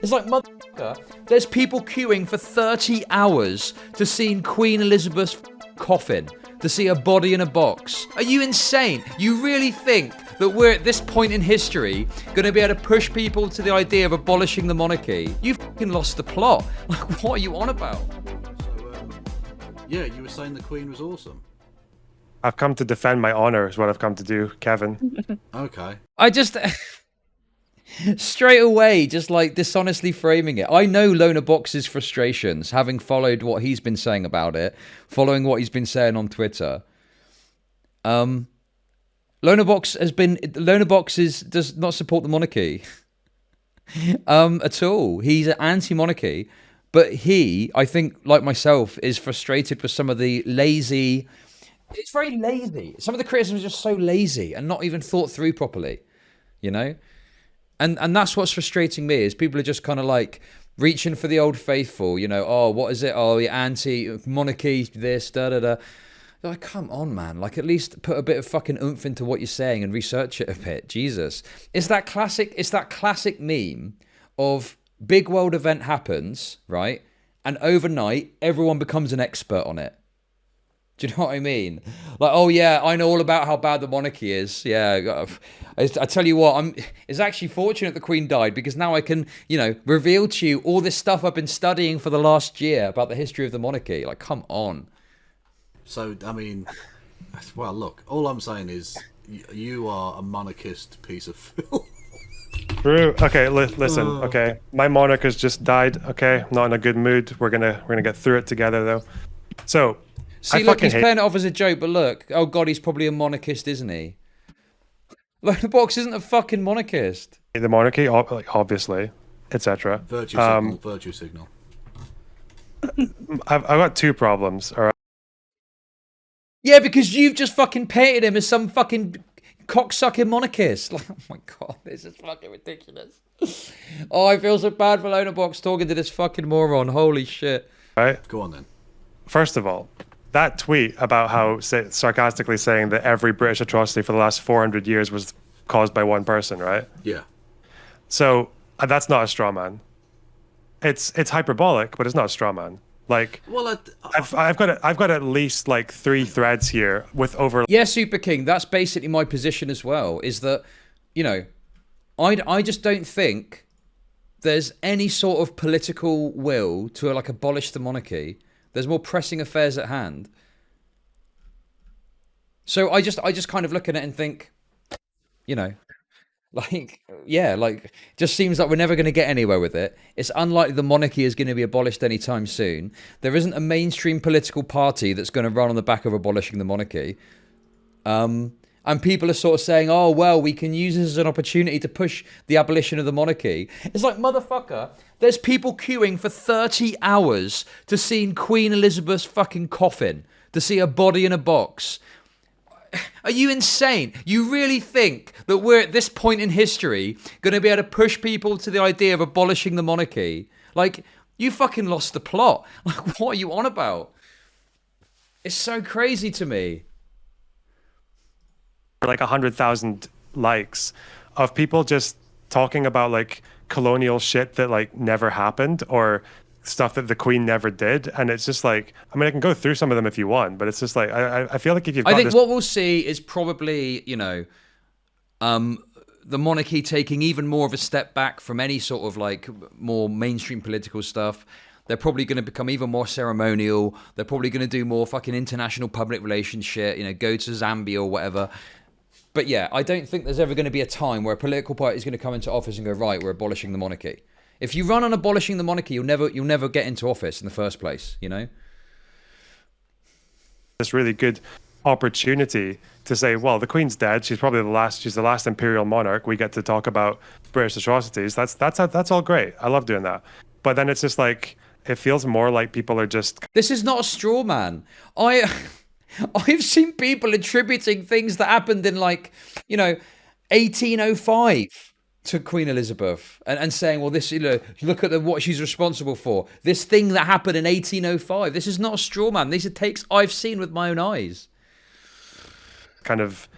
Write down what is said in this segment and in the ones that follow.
It's like, motherfucker, there's people queuing for 30 hours to see Queen Elizabeth's coffin, to see her body in a box. Are you insane? You really think that we're at this point in history going to be able to push people to the idea of abolishing the monarchy? You've fucking lost the plot. Like, what are you on about? So, yeah, you were saying the Queen was awesome. I've come to defend my honor is what I've come to do, Kevin. Okay. I just... straight away, just like dishonestly framing it. I know LonerBox's frustrations, having followed what he's been saying about it, following what he's been saying on Twitter. LonerBox does not support the monarchy at all. He's an anti-monarchy, but he, I think, like myself, is frustrated with some of the lazy. It's very lazy. Some of the criticism is just so lazy and not even thought through properly. You know. And that's what's frustrating me, is people are just kind of like reaching for the old faithful, you know, oh, what is it? Oh, the anti-monarchy, this, da-da-da. Like, come on, man. Like, at least put a bit of fucking oomph into what you're saying and research it a bit. Jesus. It's that classic meme of big world event happens, right? And overnight, everyone becomes an expert on it. Do you know what I mean? Like, oh yeah, I know all about how bad the monarchy is. Yeah, I tell you what, it's actually fortunate the Queen died, because now I can, you know, reveal to you all this stuff I've been studying for the last year about the history of the monarchy. Like, come on. So, I mean, well, look, all I'm saying is you are a monarchist piece of filth. True. Okay, listen. Okay, my monarch has just died. Okay, not in a good mood. We're gonna get through it together, though. So. See, look, he's playing it off as a joke, but look, oh god, he's probably a monarchist, isn't he? LonerBox isn't a fucking monarchist. The monarchy, obviously, etc. Virtue signal. I've got two problems. All right. Yeah, because you've just fucking painted him as some fucking cocksucking monarchist. Like, oh my god, this is fucking ridiculous. Oh, I feel so bad for LonerBox talking to this fucking moron. Holy shit. All right. Go on then. First of all, that tweet about how sarcastically saying that every British atrocity for the last 400 years was caused by one person, right? Yeah. So that's not a straw man. It's hyperbolic, but it's not a straw man. Like, well, I've got at least like 3 threads here with over. Yeah, Super King. That's basically my position as well. Is that, you know, I just don't think there's any sort of political will to like abolish the monarchy. There's more pressing affairs at hand. So I just kind of look at it and think, you know, like, yeah, like, just seems like we're never going to get anywhere with it. It's unlikely the monarchy is going to be abolished anytime soon. There isn't a mainstream political party that's going to run on the back of abolishing the monarchy. And people are sort of saying, oh, well, we can use this as an opportunity to push the abolition of the monarchy. It's like, motherfucker, there's people queuing for 30 hours to see Queen Elizabeth's fucking coffin, to see her body in a box. Are you insane? You really think that we're at this point in history going to be able to push people to the idea of abolishing the monarchy? Like, you fucking lost the plot. Like, what are you on about? It's so crazy to me. Like 100,000 likes of people just talking about like colonial shit that like never happened or stuff that the Queen never did, and it's just like, I mean, I can go through some of them if you want, but it's just like I feel like if you've got what we'll see is probably, you know, the monarchy taking even more of a step back from any sort of like more mainstream political stuff. They're probably going to become even more ceremonial. They're probably going to do more fucking international public relations shit, you know, go to Zambia or whatever. But yeah, I don't think there's ever going to be a time where a political party is going to come into office and go, right, we're abolishing the monarchy. If you run on abolishing the monarchy, you'll never get into office in the first place, you know? This really good opportunity to say, well, the Queen's dead. She's probably she's the last imperial monarch. We get to talk about British atrocities. That's all great. I love doing that. But then it's just like, it feels more like people are just... This is not a straw man. I've seen people attributing things that happened in, like, you know, 1805 to Queen Elizabeth and saying, well, this, you know, look at what she's responsible for. This thing that happened in 1805. This is not a straw man. These are takes I've seen with my own eyes. Kind of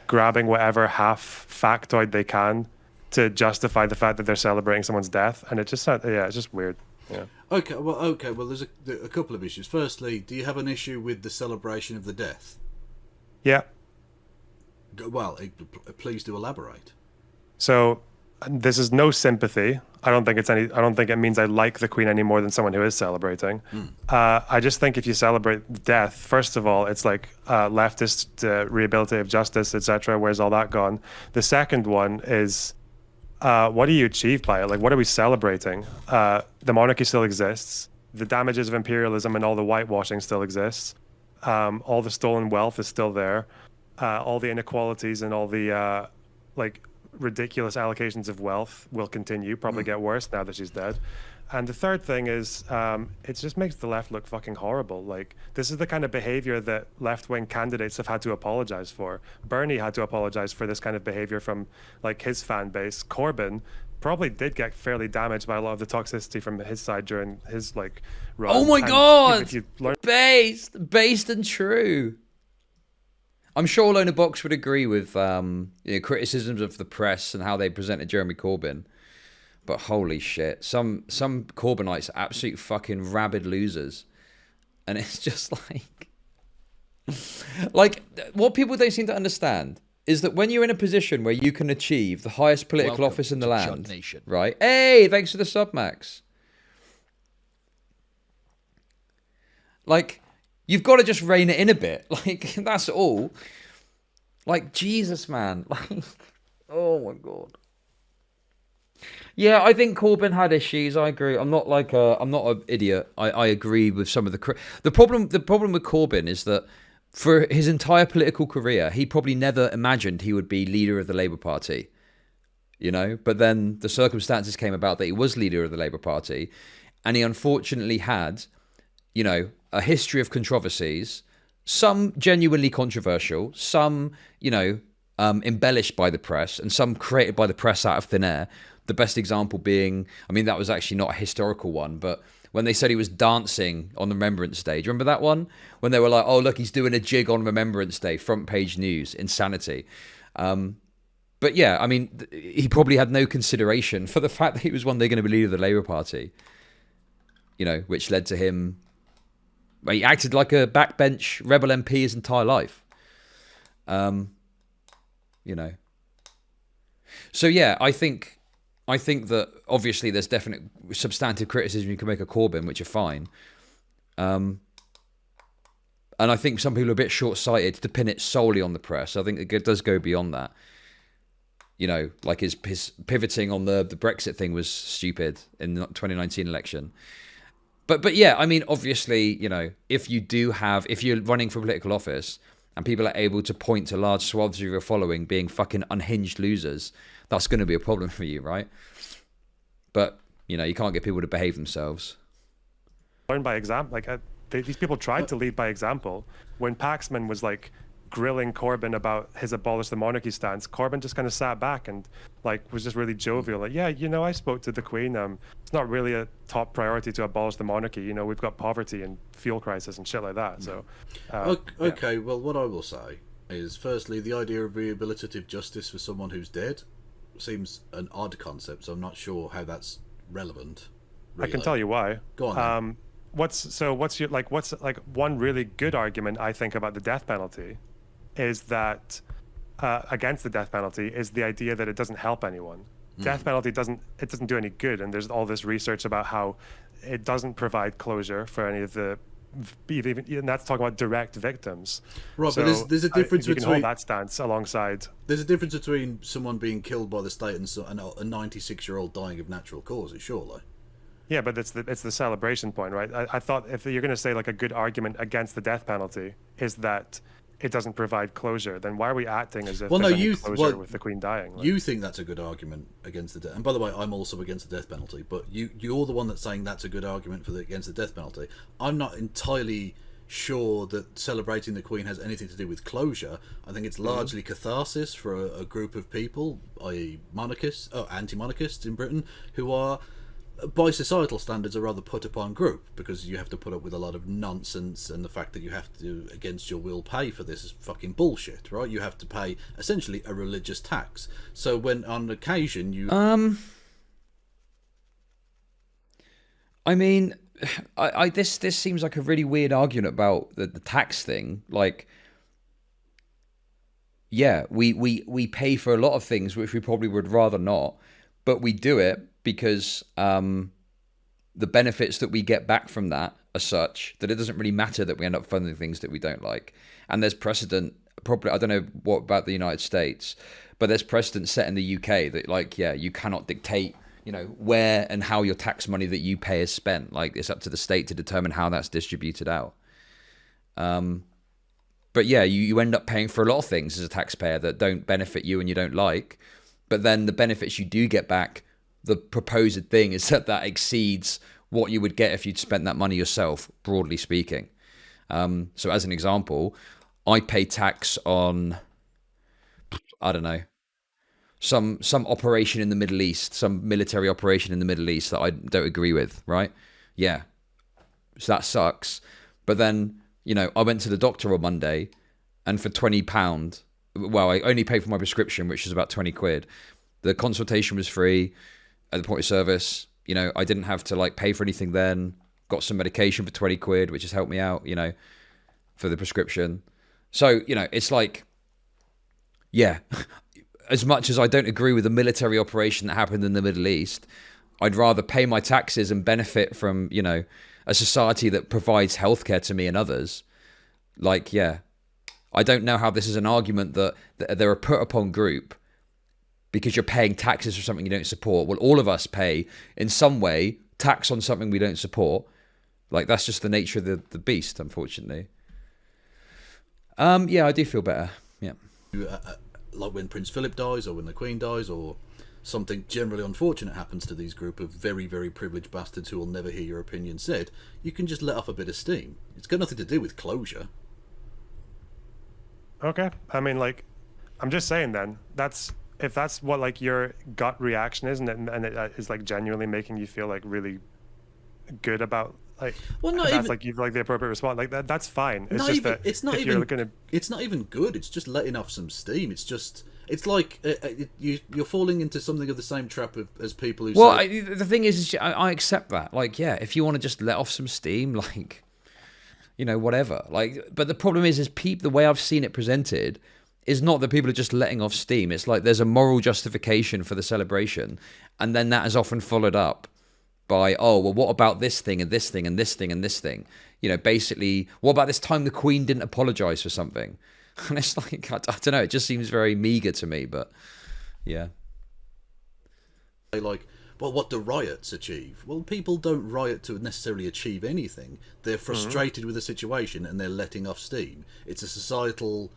grabbing whatever half factoid they can to justify the fact that they're celebrating someone's death, and it just it's just weird. Yeah. Okay. Well, there's a couple of issues. Firstly, do you have an issue with the celebration of the death? Yeah. Well, please do elaborate. So this is no sympathy. I don't think it means I like the Queen any more than someone who is celebrating. I just think if you celebrate death, first of all, it's like leftist rehabilitative justice, etc. Where's all that gone? The second one is what do you achieve by it? Like, what are we celebrating? The monarchy still exists. The damages of imperialism and all the whitewashing still exists. All the stolen wealth is still there. All the inequalities and all the ridiculous allocations of wealth will continue, probably get worse now that she's dead. And the third thing is it just makes the left look fucking horrible. Like, this is the kind of behavior that left-wing candidates have had to apologize for. Bernie had to apologize for this kind of behavior from like his fan base. Corbyn probably did get fairly damaged by a lot of the toxicity from his side during his like run. Oh my And god, if you learn based and true. I'm sure LonerBox would agree with criticisms of the press and how they presented Jeremy Corbyn. But holy shit, some Corbynites are absolute fucking rabid losers. And it's just like what people don't seem to understand is that when you're in a position where you can achieve the highest political office in the land, Chud right? Hey, thanks for the sub, Max. Like, you've got to just rein it in a bit. Like, that's all. Like, Jesus, man. Like, oh my God. Yeah, I think Corbyn had issues. I agree. I'm not an idiot. I agree with some of the problem with Corbyn is that for his entire political career, he probably never imagined he would be leader of the Labour Party. You know, but then the circumstances came about that he was leader of the Labour Party, and he unfortunately had, you know, a history of controversies, some genuinely controversial, some, you know, embellished by the press, and some created by the press out of thin air. The best example being, I mean, that was actually not a historical one, but when they said he was dancing on Remembrance Day. Do you remember that one? When they were like, oh, look, he's doing a jig on Remembrance Day, front page news, insanity. But yeah, I mean, he probably had no consideration for the fact that he was one day going to be leader of the Labour Party, you know, which led to him. He acted like a backbench rebel MP his entire life. You know. So yeah, I think that obviously there's definite substantive criticism you can make of Corbyn, which are fine. And I think some people are a bit short-sighted to pin it solely on the press. I think it does go beyond that. You know, like his pivoting on the Brexit thing was stupid in the 2019 election. But yeah, I mean, obviously, you know, if you're running for political office and people are able to point to large swaths of your following being fucking unhinged losers, that's going to be a problem for you, right? But, you know, you can't get people to behave themselves. Learn by example. Like, these people tried to lead by example. When Paxman was like grilling Corbyn about his abolish the monarchy stance, Corbyn just kind of sat back and like was just really jovial. Like, yeah, you know, I spoke to the Queen. It's not really a top priority to abolish the monarchy. You know, we've got poverty and fuel crisis and shit like that. So, okay. Well, what I will say is, firstly, the idea of rehabilitative justice for someone who's dead seems an odd concept. So I'm not sure how that's relevant. Really. I can tell you why. Go on. What's one really good argument I think about the death penalty is that against the death penalty is the idea that it doesn't help anyone. Death penalty doesn't do any good, and there's all this research about how it doesn't provide closure for any of the, even and that's talking about direct victims. Right, so but there's a difference you between can hold that stance alongside. There's a difference between someone being killed by the state and a 96-year-old dying of natural causes, surely. Yeah, but it's the celebration point, right? I thought if you're going to say like a good argument against the death penalty is that it doesn't provide closure, then why are we acting as if there's any closure with the Queen dying? Like, you think that's a good argument against the death, and by the way, I'm also against the death penalty. But you're the one that's saying that's a good argument against the death penalty. I'm not entirely sure that celebrating the Queen has anything to do with closure. I think it's largely catharsis for a group of people, i.e., monarchists, anti-monarchists in Britain, who are by societal standards, a rather put upon group, because you have to put up with a lot of nonsense, and the fact that you have to, against your will, pay for this is fucking bullshit, right? You have to pay essentially a religious tax. So when on occasion you I mean, this seems like a really weird argument about the tax thing. Like, yeah, we pay for a lot of things which we probably would rather not, but we do it because the benefits that we get back from that are such that it doesn't really matter that we end up funding things that we don't like. And there's precedent, probably, I don't know what about the United States, but there's precedent set in the UK that, like, yeah, you cannot dictate, you know, where and how your tax money that you pay is spent. Like, it's up to the state to determine how that's distributed out. But yeah, you end up paying for a lot of things as a taxpayer that don't benefit you and you don't like. But then the benefits you do get back, the proposed thing is that exceeds what you would get if you'd spent that money yourself, broadly speaking. So as an example, I pay tax on, I don't know, some operation in the Middle East, some military operation in the Middle East that I don't agree with, right? Yeah. So that sucks. But then, you know, I went to the doctor on Monday, and for £20, well, I only paid for my prescription, which is about 20 quid. The consultation was free at the point of service. You know, I didn't have to like pay for anything then. Got some medication for 20 quid, which has helped me out, you know, for the prescription. So, you know, it's like, yeah, as much as I don't agree with the military operation that happened in the Middle East, I'd rather pay my taxes and benefit from, you know, a society that provides healthcare to me and others. Like, yeah, I don't know how this is an argument that they're a put upon group because you're paying taxes for something you don't support. Well, all of us pay in some way tax on something we don't support. Like, that's just the nature of the beast, unfortunately. Yeah, I do feel better. Yeah. Like when Prince Philip dies, or when the Queen dies, or something generally unfortunate happens to these group of very, very privileged bastards who will never hear your opinion said, you can just let off a bit of steam. It's got nothing to do with closure. Okay. I mean, like, I'm just saying then, if that's what like your gut reaction is, and it is like genuinely making you feel like really good about, like, well, not that's even, like, you like the appropriate response, like that's fine. It's not just even, that it's not if even you're gonna, it's not even good. It's just letting off some steam. It's like you're falling into something of the same trap as people who well, say, the thing is I accept that. Like, yeah, if you want to just let off some steam, like, you know, whatever. Like, but the problem is the way I've seen it presented is not that people are just letting off steam. It's like there's a moral justification for the celebration, and then that is often followed up by, oh, well, what about this thing and this thing and this thing and this thing? You know, basically, what about this time the Queen didn't apologise for something? And it's like, I don't know, it just seems very meagre to me, but yeah. like, well, what do riots achieve? Well, people don't riot to necessarily achieve anything. They're frustrated with the situation and they're letting off steam. It's a societal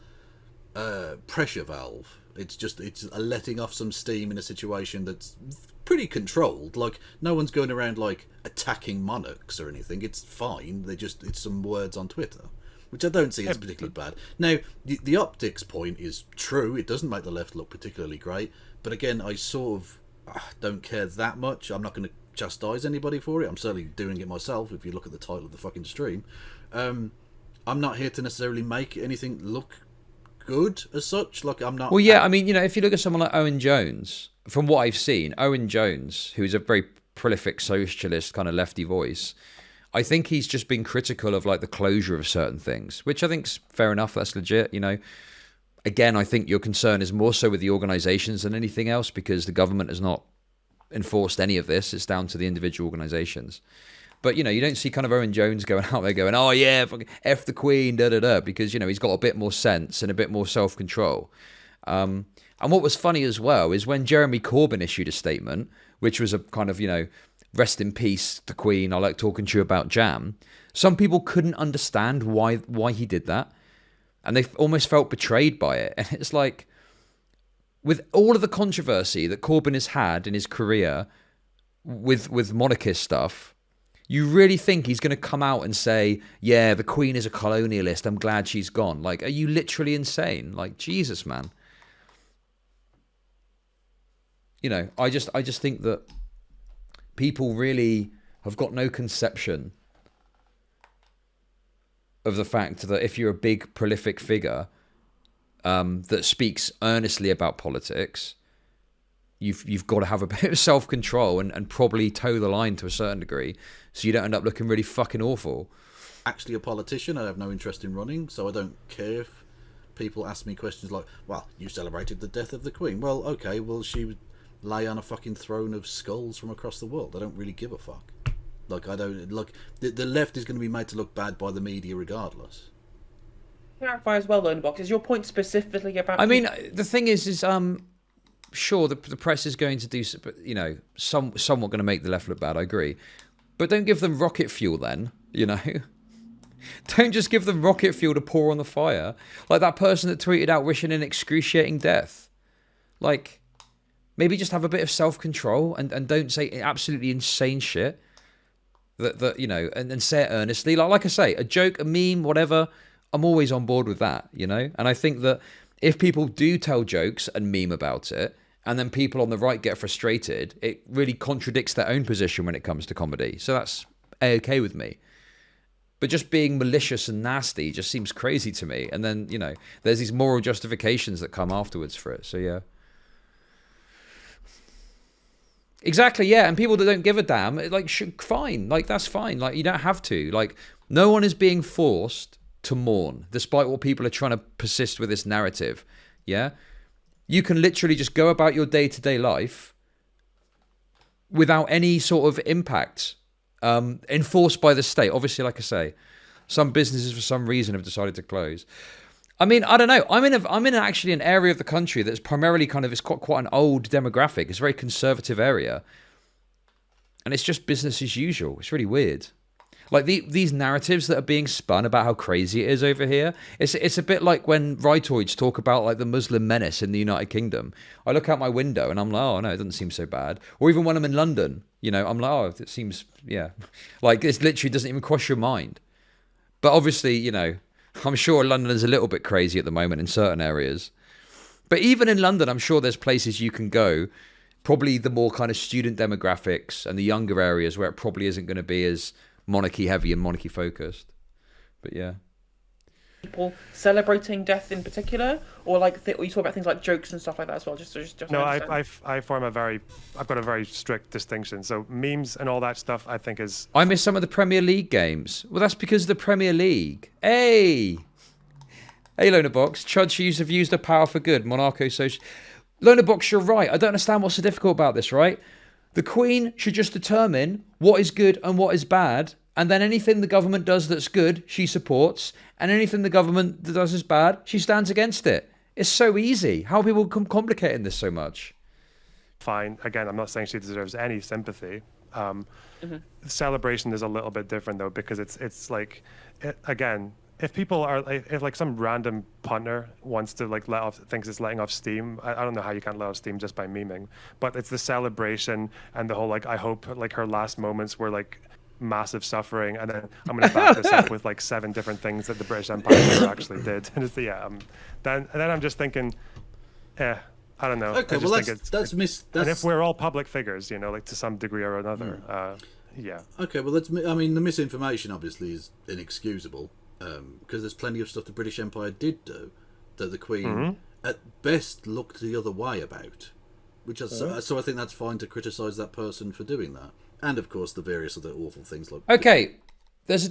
pressure valve. It's a letting off some steam in a situation that's pretty controlled. Like, no one's going around like attacking monarchs or anything. It's fine. It's some words on Twitter, which I don't see as particularly bad. Now, the optics point is true. It doesn't make the left look particularly great. But again, I sort of don't care that much. I'm not going to chastise anybody for it. I'm certainly doing it myself, if you look at the title of the fucking stream. I'm not here to necessarily make anything look good as such. Like, I'm not... Well, yeah, I mean, you know, if you look at someone like Owen Jones, from what I've seen, Owen Jones, who's a very prolific socialist kind of lefty voice, I think he's just been critical of like the closure of certain things, which I think's fair enough. That's legit, you know. Again, I think your concern is more so with the organisations than anything else, because the government has not enforced any of this. It's down to the individual organisations. But, you know, you don't see kind of Owen Jones going out there going, oh, yeah, F the Queen, da-da-da, because, you know, he's got a bit more sense and a bit more self-control. And what was funny as well is when Jeremy Corbyn issued a statement, which was a kind of, you know, rest in peace, the Queen, I like talking to you about jam, some people couldn't understand why he did that. And they almost felt betrayed by it. And it's like, with all of the controversy that Corbyn has had in his career with monarchist stuff, you really think he's going to come out and say, yeah, the Queen is a colonialist, I'm glad she's gone? Like, are you literally insane? Like, Jesus, man. You know, I just think that people really have got no conception of the fact that if you're a big, prolific figure that speaks earnestly about politics, you've got to have a bit of self-control and probably toe the line to a certain degree, so you don't end up looking really fucking awful. Actually a politician, I have no interest in running, so I don't care if people ask me questions like, well, you celebrated the death of the Queen. Well, okay, well, she would lay on a fucking throne of skulls from across the world. I don't really give a fuck. Like, I don't, like, the left is going to be made to look bad by the media regardless. Clarify as well, LonerBox, is your point specifically about... I mean, the thing is sure, the press is going to do, you know, somewhat going to make the left look bad, I agree. But don't give them rocket fuel then, you know? Don't just give them rocket fuel to pour on the fire. Like that person that tweeted out wishing an excruciating death. Like, maybe just have a bit of self-control and don't say absolutely insane shit. That you know, and say it earnestly. Like I say, a joke, a meme, whatever, I'm always on board with that, you know? And I think that if people do tell jokes and meme about it, and then people on the right get frustrated, it really contradicts their own position when it comes to comedy. So that's A-okay with me. But just being malicious and nasty just seems crazy to me. And then, you know, there's these moral justifications that come afterwards for it. So, yeah. Exactly, yeah. And people that don't give a damn, like, fine. Like, that's fine. Like, you don't have to. Like, no one is being forced to mourn, despite what people are trying to persist with this narrative. Yeah? You can literally just go about your day-to-day life without any sort of impact enforced by the state. Obviously, like I say, some businesses for some reason have decided to close. I mean, I don't know. I'm in actually an area of the country that's primarily kind of, it's quite an old demographic. It's a very conservative area. And it's just business as usual. It's really weird. Like these narratives that are being spun about how crazy it is over here. It's a bit like when rightoids talk about like the Muslim menace in the United Kingdom. I look out my window and I'm like, oh no, it doesn't seem so bad. Or even when I'm in London, you know, I'm like, oh, it seems, yeah. Like it literally doesn't even cross your mind. But obviously, you know, I'm sure London is a little bit crazy at the moment in certain areas. But even in London, I'm sure there's places you can go, probably the more kind of student demographics and the younger areas where it probably isn't going to be as monarchy heavy and monarchy focused. But yeah, people celebrating death in particular, or like you talk about things like jokes and stuff like that as well. Just no, I form I've got a very strict distinction. So memes and all that stuff, I think is. I miss some of the Premier League games. Well, that's because of the Premier League. Hey, LonerBox. Chud shoes have used their power for good. Monarcho social. LonerBox, you're right. I don't understand what's so difficult about this, right? The Queen should just determine what is good and what is bad, and then anything the government does that's good, she supports, and anything the government that does is bad, she stands against it. It's so easy. How are people complicating this so much? Fine. Again, I'm not saying she deserves any sympathy. Celebration is a little bit different though, because it's like, again, if people are, if like some random punter wants to like thinks it's letting off steam, I don't know how you can't let off steam just by memeing, but it's the celebration and the whole like, I hope like her last moments were like massive suffering, and then I'm going to back this up with like 7 different things that the British Empire never actually did. And it's then I'm just thinking, I don't know. Okay, well that's and if we're all public figures, you know, like to some degree or another, yeah. Okay, well I mean, the misinformation obviously is inexcusable. Because there's plenty of stuff the British Empire did do that the Queen at best looked the other way about, which is, so I think that's fine to criticise that person for doing that, and of course the various other awful things like. Okay, there's a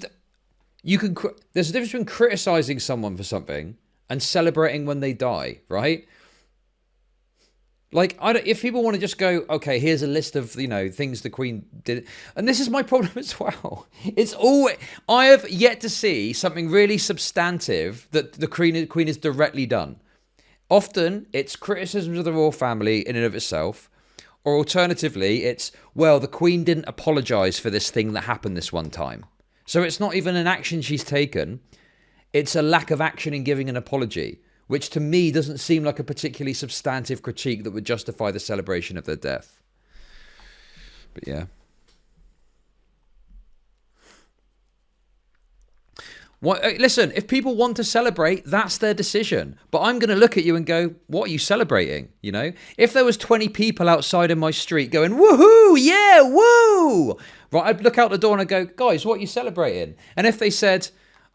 difference between criticising someone for something and celebrating when they die, right? Like, if people want to just go, okay, here's a list of, you know, things the Queen did. And this is my problem as well. It's always, I have yet to see something really substantive that the Queen has directly done. Often, it's criticisms of the royal family in and of itself. Or alternatively, it's, well, the Queen didn't apologise for this thing that happened this one time. So it's not even an action she's taken. It's a lack of action in giving an apology, which to me doesn't seem like a particularly substantive critique that would justify the celebration of their death. But yeah. Listen, if people want to celebrate, that's their decision. But I'm going to look at you and go, what are you celebrating? You know, if there was 20 people outside in my street going, woohoo, yeah, woo, right, I'd look out the door and I'd go, guys, what are you celebrating? And if they said,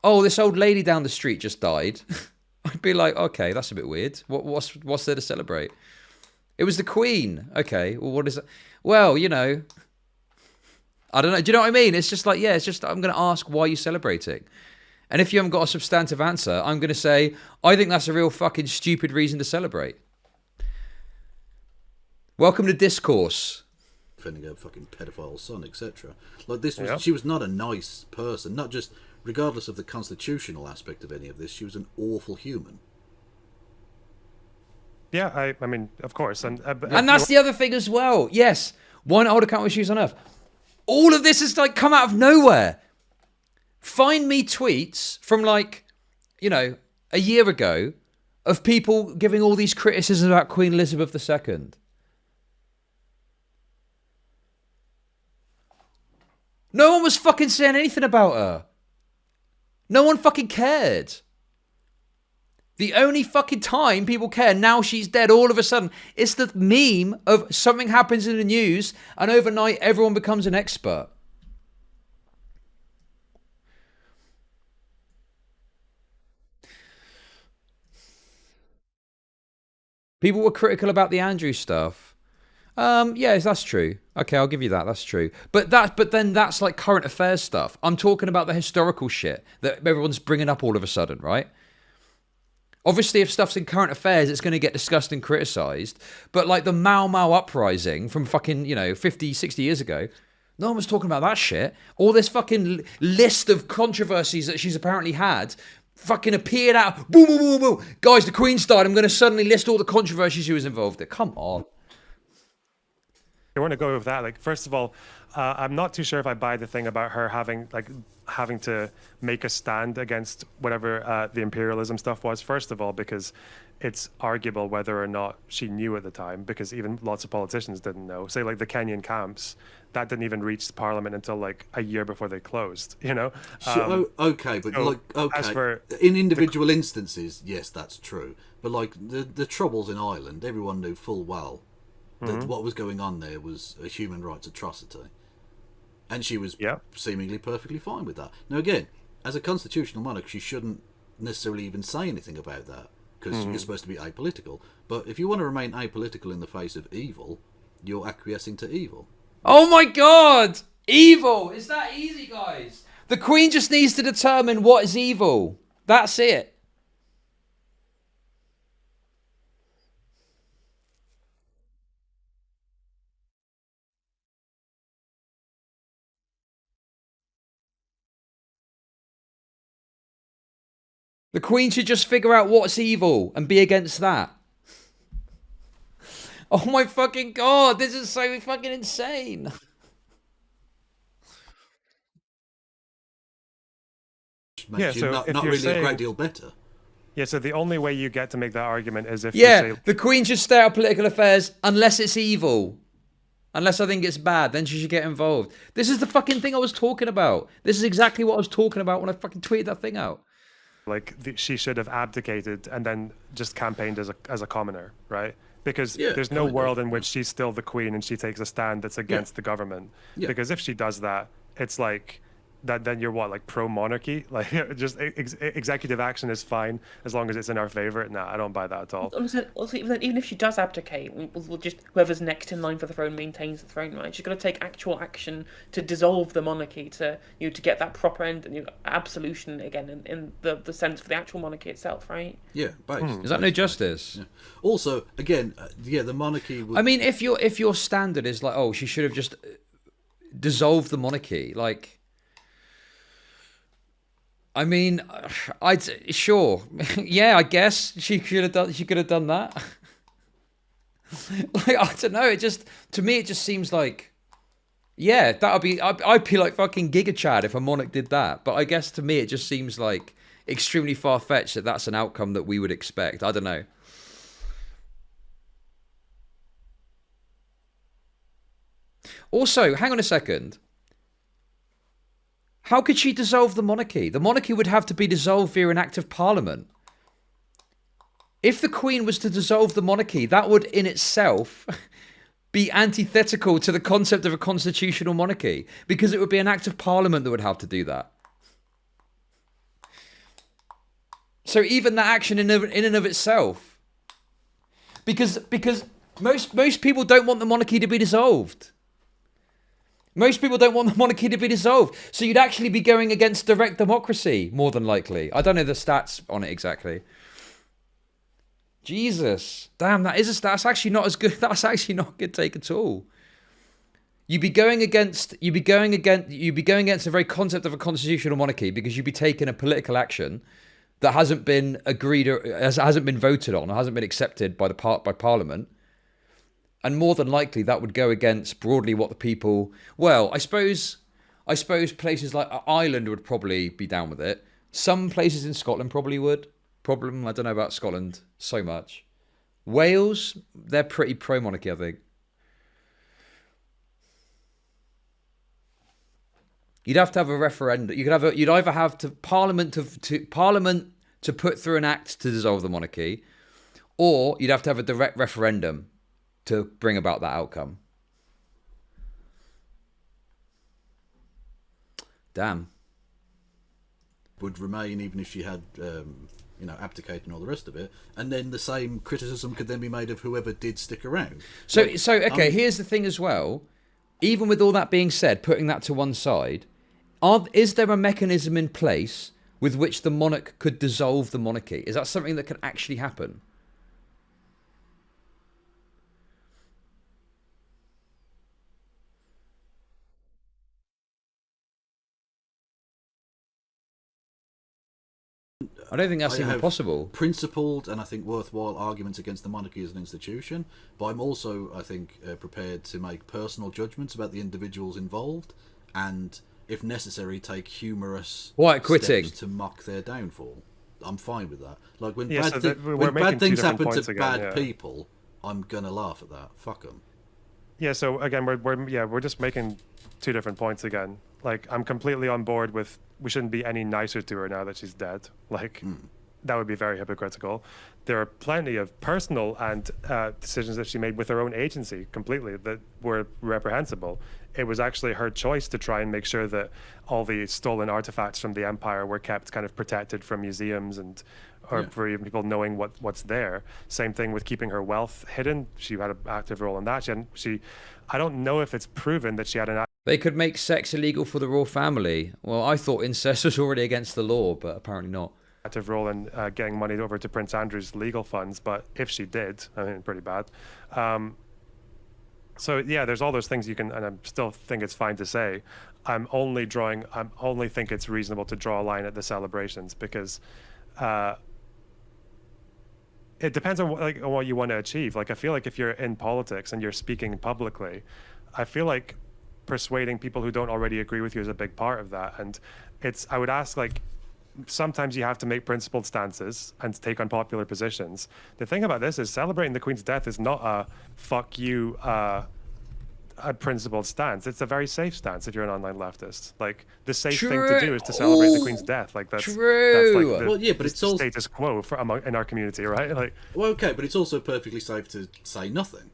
oh, this old lady down the street just died, I'd be like, okay, that's a bit weird. What's there to celebrate? It was the Queen. Okay, well, what is it? Well, you know, I don't know. Do you know what I mean? It's just like, yeah, it's just, I'm going to ask, why are you celebrating? And if you haven't got a substantive answer, I'm going to say, I think that's a real fucking stupid reason to celebrate. Welcome to Discourse. Defending her fucking pedophile son, etc. Like this was, she was not a nice person. Not just, regardless of the constitutional aspect of any of this, she was an awful human. Yeah, I mean, of course, and that's the other thing as well. Yes, one old account with shoes on earth. All of this has like come out of nowhere. Find me tweets from like, you know, a year ago of people giving all these criticisms about Queen Elizabeth II. No one was fucking saying anything about her. No one fucking cared. The only fucking time people care, now she's dead, all of a sudden, it's the meme of something happens in the news and overnight everyone becomes an expert. People were critical about the Andrew stuff. Yes, that's true. Okay, I'll give you that. That's true. But then that's like current affairs stuff. I'm talking about the historical shit that everyone's bringing up all of a sudden, right? Obviously, if stuff's in current affairs, it's going to get discussed and criticised. But like the Mau Mau uprising from fucking, 50, 60 years ago, no one was talking about that shit. All this fucking list of controversies that she's apparently had fucking appeared out. Boom, boom, boom, boom. Guys, the Queen's died. I'm going to suddenly list all the controversies she was involved in. Come on. I want to go with that. Like, first of all, I'm not too sure if I buy the thing about her having to make a stand against whatever the imperialism stuff was. First of all, because it's arguable whether or not she knew at the time, because even lots of politicians didn't know. Say, like the Kenyan camps, that didn't even reach Parliament until like a year before they closed. You know. Okay, but so okay, for in individual instances, yes, that's true. But like the troubles in Ireland, everyone knew full well that what was going on there was a human rights atrocity. And she was seemingly perfectly fine with that. Now, again, as a constitutional monarch, she shouldn't necessarily even say anything about that, because you're supposed to be apolitical. But if you want to remain apolitical in the face of evil, you're acquiescing to evil. Oh my god! Evil! It's that easy, guys. The Queen just needs to determine what is evil. That's it. The Queen should just figure out what's evil and be against that. Oh my fucking god, this is so fucking insane. Makes you so not if you're really saying, a great deal better. Yeah, so the only way you get to make that argument is if you Yeah, say, the Queen should stay out of political affairs unless it's evil. Unless I think it's bad, then she should get involved. This is the fucking thing I was talking about. This is exactly what I was talking about when I fucking tweeted that thing out. like she should have abdicated and then just campaigned as a commoner, right? Because there's no world in which she's still the Queen and she takes a stand that's against the government. Because if she does that, it's like that. Then you're what, like pro-monarchy? Like just executive action is fine as long as it's in our favor. No, I don't buy that at all. Also, even if she does abdicate, we'll just whoever's next in line for the throne maintains the throne, right? She's got to take actual action to dissolve the monarchy, to to get that proper end, absolution again in the sense for the actual monarchy itself, right? Yeah, based. Is that no justice? Yeah. Also, again, the monarchy would... I mean, if your standard is like, oh, she should have just dissolved the monarchy, like, I mean, sure, yeah, I guess she could have done that. Like, I don't know. It just, to me, it just seems like, yeah, I'd be like fucking Giga Chad if a monarch did that. But I guess to me, it just seems like extremely far fetched that that's an outcome that we would expect. I don't know. Also, hang on a second. How could she dissolve the monarchy? The monarchy would have to be dissolved via an act of parliament. If the Queen was to dissolve the monarchy, that would in itself be antithetical to the concept of a constitutional monarchy, because it would be an act of parliament that would have to do that. So even that action in and of itself, because most people don't want the monarchy to be dissolved. Most people don't want the monarchy to be dissolved. So you'd actually be going against direct democracy, more than likely. I don't know the stats on it exactly. Jesus. Damn, that's actually not as good. That's actually not a good take at all. You'd be going against the very concept of a constitutional monarchy, because you'd be taking a political action that hasn't been agreed or hasn't been voted on or hasn't been accepted by Parliament. And more than likely, that would go against broadly what the people. Well, I suppose places like Ireland would probably be down with it. Some places in Scotland probably would. I don't know about Scotland so much. Wales, they're pretty pro-monarchy, I think. You'd have to have a referendum. You'd either have Parliament to put through an act to dissolve the monarchy, or you'd have to have a direct referendum to bring about that outcome. Damn. Would remain even if she had, abdicated and all the rest of it, and then the same criticism could then be made of whoever did stick around. So okay, here's the thing as well. Even with all that being said, putting that to one side, is there a mechanism in place with which the monarch could dissolve the monarchy? Is that something that can actually happen? I don't think that's even possible. Principled and I think worthwhile arguments against the monarchy as an institution, but I'm also, I think, prepared to make personal judgments about the individuals involved, and if necessary, take humorous steps to mock their downfall. I'm fine with that. Like when bad things happen to bad people, I'm gonna laugh at that. Fuck them. Yeah. So again, we're just making two different points again. Like, I'm completely on board with we shouldn't be any nicer to her now that she's dead. Like, that would be very hypocritical. There are plenty of personal and decisions that she made with her own agency completely that were reprehensible. It was actually her choice to try and make sure that all the stolen artifacts from the Empire were kept kind of protected from museums and for even people knowing what's there. Same thing with keeping her wealth hidden. She had an active role in that. I don't know if it's proven that she had an. They could make sex illegal for the royal family. Well, I thought incest was already against the law, but apparently not. Active role in getting money over to Prince Andrew's legal funds, but if she did, I mean, pretty bad. So yeah, there's all those things you can, and I still think it's fine to say. I only think it's reasonable to draw a line at the celebrations, because it depends on what you want to achieve. Like, I feel like if you're in politics and you're speaking publicly, I feel like persuading people who don't already agree with you is a big part of that. And I would ask, like, sometimes you have to make principled stances and take unpopular positions. The thing about this is celebrating the Queen's death is not a fuck you a principled stance. It's a very safe stance if you're an online leftist. Like, the safe thing to do is to celebrate the Queen's death. Like, that's like the status quo in our community, right? Like, well, okay, but it's also perfectly safe to say nothing.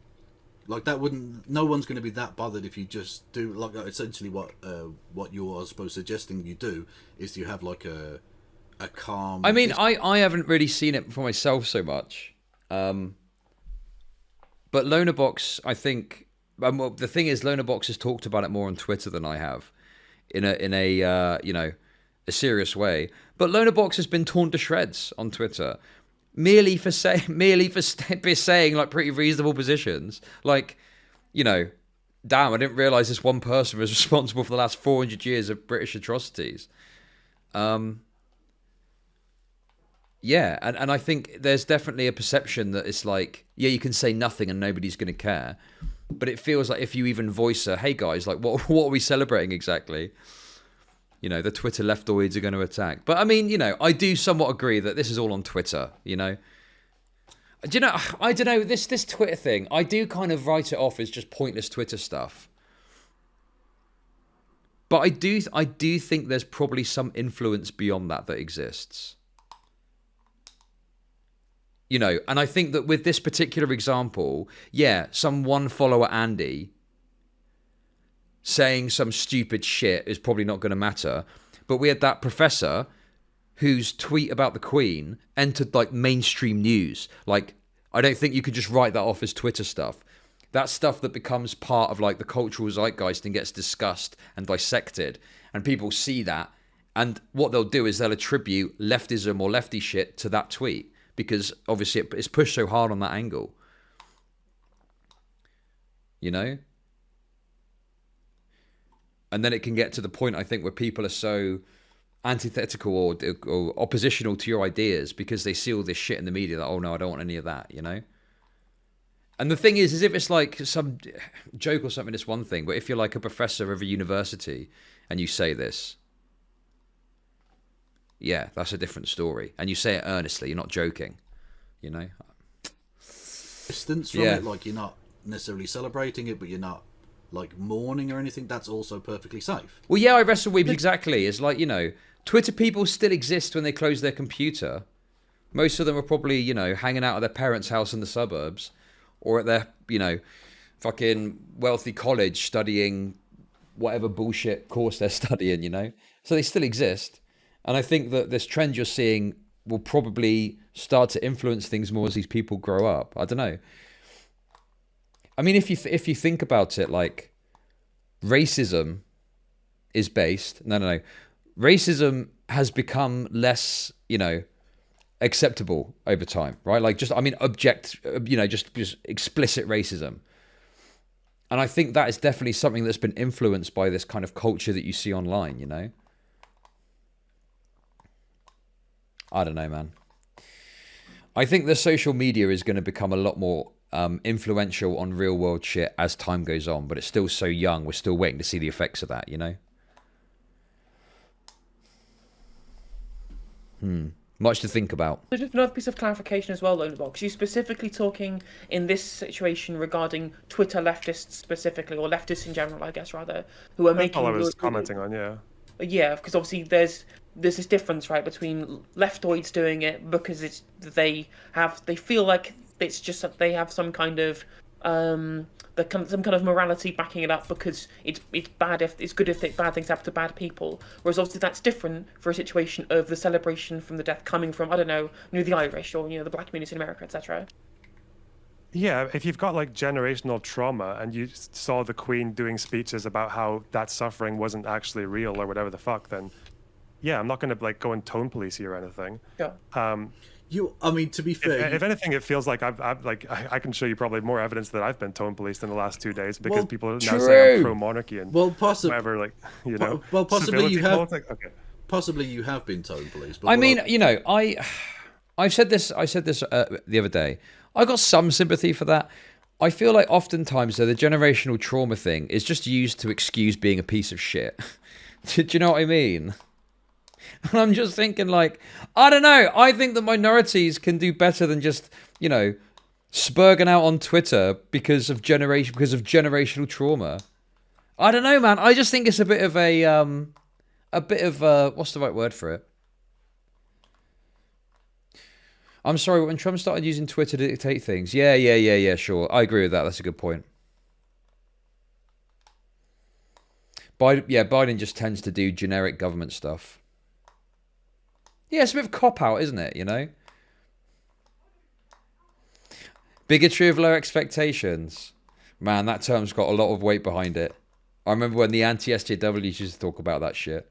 Like, no one's going to be that bothered if you just do, like, essentially what you are, I suppose, suggesting you do is you have like a calm. I mean, I haven't really seen it for myself so much, but LonerBox, I think, the thing is, LonerBox has talked about it more on Twitter than I have, in a a serious way. But LonerBox has been torn to shreds on Twitter. Merely for saying like pretty reasonable positions, like, damn, I didn't realize this one person was responsible for the last 400 years of British atrocities. Yeah, and I think there's definitely a perception that it's like, yeah, you can say nothing and nobody's going to care, but it feels like if you even voice hey guys, like what are we celebrating exactly? The Twitter leftoids are going to attack. But I mean, I do somewhat agree that this is all on Twitter, Do you know, I don't know, this Twitter thing, I do kind of write it off as just pointless Twitter stuff. But I do think there's probably some influence beyond that exists. You know, and I think that with this particular example, yeah, some one follower Andy saying some stupid shit is probably not going to matter. But we had that professor whose tweet about the Queen entered like mainstream news. Like, I don't think you could just write that off as Twitter stuff. That's stuff that becomes part of like the cultural zeitgeist and gets discussed and dissected. And people see that. And what they'll do is they'll attribute leftism or lefty shit to that tweet, because obviously it's pushed so hard on that angle. You know? And then it can get to the point, I think, where people are so antithetical or oppositional to your ideas because they see all this shit in the media that, oh no, I don't want any of that, you know? And the thing is if it's like some joke or something, it's one thing. But if you're like a professor of a university and you say this, yeah, that's a different story. And you say it earnestly, you're not joking, you know? Distance from it, like you're not necessarily celebrating it, but you're not like mourning or anything, that's also perfectly safe. Well, yeah, I wrestle weebs, exactly. It's like, you know, Twitter people still exist when they close their computer. Most of them are probably, you know, hanging out at their parents' house in the suburbs or at their, you know, fucking wealthy college studying whatever bullshit course they're studying, you know? So they still exist. And I think that this trend you're seeing will probably start to influence things more as these people grow up. I don't know. I mean, if you think about it, like, racism is based... No. Racism has become less, you know, acceptable over time, right? Like, just, I mean, just explicit racism. And I think that is definitely something that's been influenced by this kind of culture that you see online, you know? I don't know, man. I think the social media is going to become a lot more influential on real world shit as time goes on, but it's still so young. We're still waiting to see the effects of that, you know? Much to think about. So just another piece of clarification as well, LonerBox. You specifically talking in this situation regarding Twitter leftists specifically, or leftists in general, I guess, rather, who are making... That's all I was commenting on, yeah. Yeah, because obviously there's this difference, right, between leftoids doing it because they feel like it's just that they have some kind of some kind of morality backing it up because it's bad if it's good if bad things happen to bad people. Whereas obviously that's different for a situation of the celebration from the death coming from, I don't know, the Irish or the black community in America, etc. Yeah, if you've got like generational trauma and you saw the Queen doing speeches about how that suffering wasn't actually real or whatever the fuck, then yeah, I'm not going to like go and tone police you or anything. Yeah. I mean, to be fair, if anything, it feels like I can show you probably more evidence that I've been tone policed in the last 2 days because people now say I'm pro monarchy and whatever, like, you know. Well, possibly you have. Like, okay. Possibly you have been tone policed. But I mean, you know, I said this the other day. I got some sympathy for that. I feel like oftentimes, though, the generational trauma thing is just used to excuse being a piece of shit. Do you know what I mean? And I'm just thinking, like, I don't know. I think that minorities can do better than just, you know, spurging out on Twitter because of generational trauma. I don't know, man. I just think it's a bit of what's the right word for it? I'm sorry, when Trump started using Twitter to dictate things. Yeah, sure. I agree with that. That's a good point. Biden just tends to do generic government stuff. Yeah, it's a bit of a cop-out, isn't it, you know? Bigotry of low expectations. Man, that term's got a lot of weight behind it. I remember when the anti-SJWs used to talk about that shit.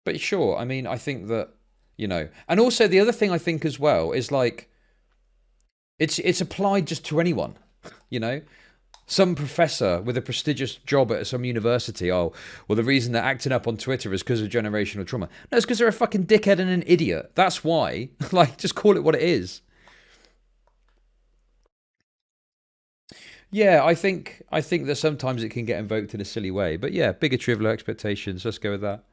But sure, I mean, I think that, you know... And also, the other thing I think as well is, like, it's applied just to anyone, you know? Some professor with a prestigious job at some university, oh, well, the reason they're acting up on Twitter is because of generational trauma. No, it's because they're a fucking dickhead and an idiot. That's why. Like, just call it what it is. Yeah, I think that sometimes it can get invoked in a silly way. But yeah, bigotry of low expectations. Let's go with that.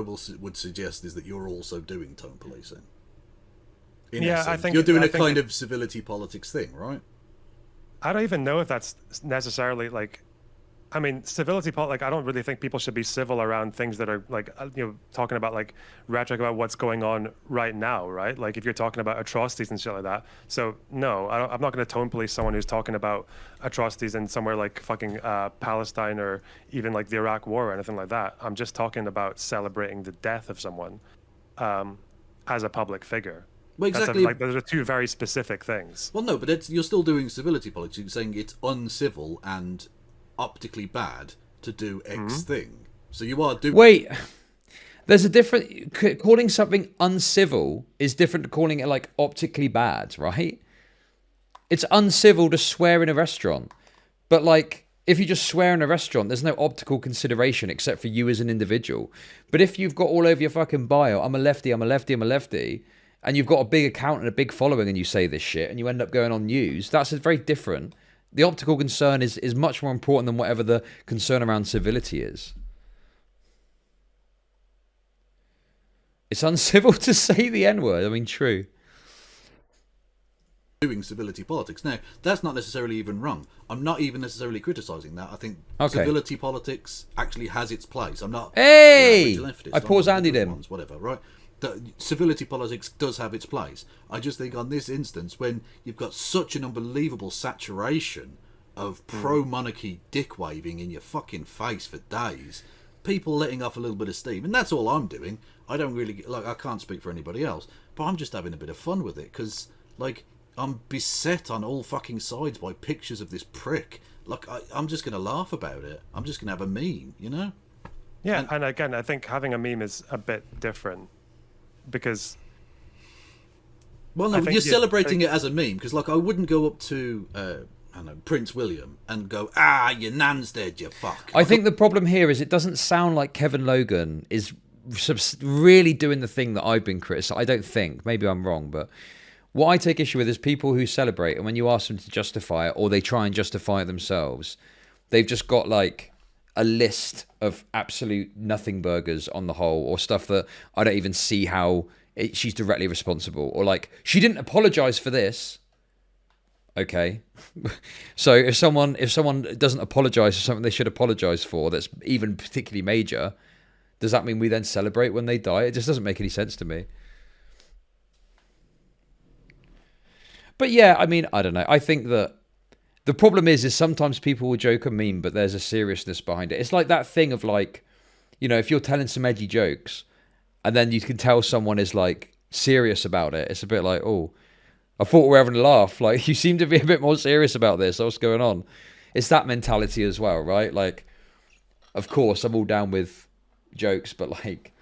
would suggest is that you're also doing tone policing. In Yeah, essence, I think you're doing I a think kind of civility politics thing, right? I don't even know if that's necessarily like. I mean, civility like I don't really think people should be civil around things that are like talking about like rhetoric about what's going on right now, right? Like if you're talking about atrocities and shit like that. So no, I'm not going to tone police someone who's talking about atrocities in somewhere like fucking Palestine or even like the Iraq War or anything like that. I'm just talking about celebrating the death of someone as a public figure. Well, exactly. Like those are two very specific things. Well, no, but you're still doing civility politics. You're saying it's uncivil and optically bad to do X thing. So you are doing... Wait, there's a different... Calling something uncivil is different to calling it, like, optically bad, right? It's uncivil to swear in a restaurant. But, like, if you just swear in a restaurant, there's no optical consideration except for you as an individual. But if you've got all over your fucking bio, I'm a lefty, I'm a lefty, I'm a lefty, and you've got a big account and a big following and you say this shit and you end up going on news, that's very different. The optical concern is much more important than whatever the concern around civility is. It's uncivil to say the N-word. I mean, true. Doing civility politics. Now, that's not necessarily even wrong. I'm not even necessarily criticising that. I think civility politics actually has its place. I'm not... Hey! Leftist, I pause Andy then. Whatever, right? Civility politics does have its place. I just think on this instance, when you've got such an unbelievable saturation of pro-monarchy dick-waving in your fucking face for days, people letting off a little bit of steam, and that's all I'm doing. I don't really... Like, I can't speak for anybody else, but I'm just having a bit of fun with it, because, like, I'm beset on all fucking sides by pictures of this prick. Like, I'm just going to laugh about it. I'm just going to have a meme, you know? Yeah, and again, I think having a meme is a bit different. Because well, no, you're celebrating it as a meme, because like I wouldn't go up to I don't know, Prince William and go, your nan's dead, you fuck. I think the problem here is it doesn't sound like Kevin Logan is really doing the thing that I've been criticising. I don't think, maybe I'm wrong, but what I take issue with is people who celebrate, and when you ask them to justify it or they try and justify it themselves, they've just got like a list of absolute nothing burgers on the whole, or stuff that I don't even see how she's directly responsible, or like she didn't apologize for this. Okay, so if someone doesn't apologize for something they should apologize for, that's even particularly major, does that mean we then celebrate when they die? It just doesn't make any sense to me. But yeah, I mean, I don't know. I think that the problem is sometimes people will joke and meme, but there's a seriousness behind it. It's like that thing of like, you know, if you're telling some edgy jokes and then you can tell someone is like serious about it, it's a bit like, oh, I thought we were having a laugh. Like, you seem to be a bit more serious about this. What's going on? It's that mentality as well, right? Like, of course, I'm all down with jokes, but like,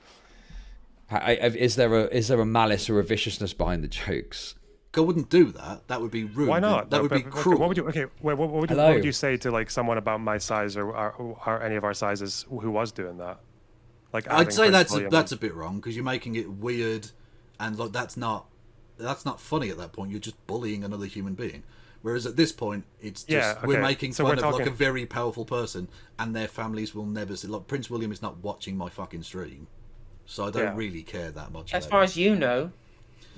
is there a malice or a viciousness behind the jokes? I wouldn't do that. That would be rude. Why not? That would be cruel. What would you say to like someone about my size or any of our sizes who was doing that? Like, I'd say that's a bit wrong, because you're making it weird, and like that's not funny at that point. You're just bullying another human being. Whereas at this point, it's just we're making fun of like a very powerful person, and their families will never see. Like Prince William is not watching my fucking stream, so I don't really care that much. As far as you know,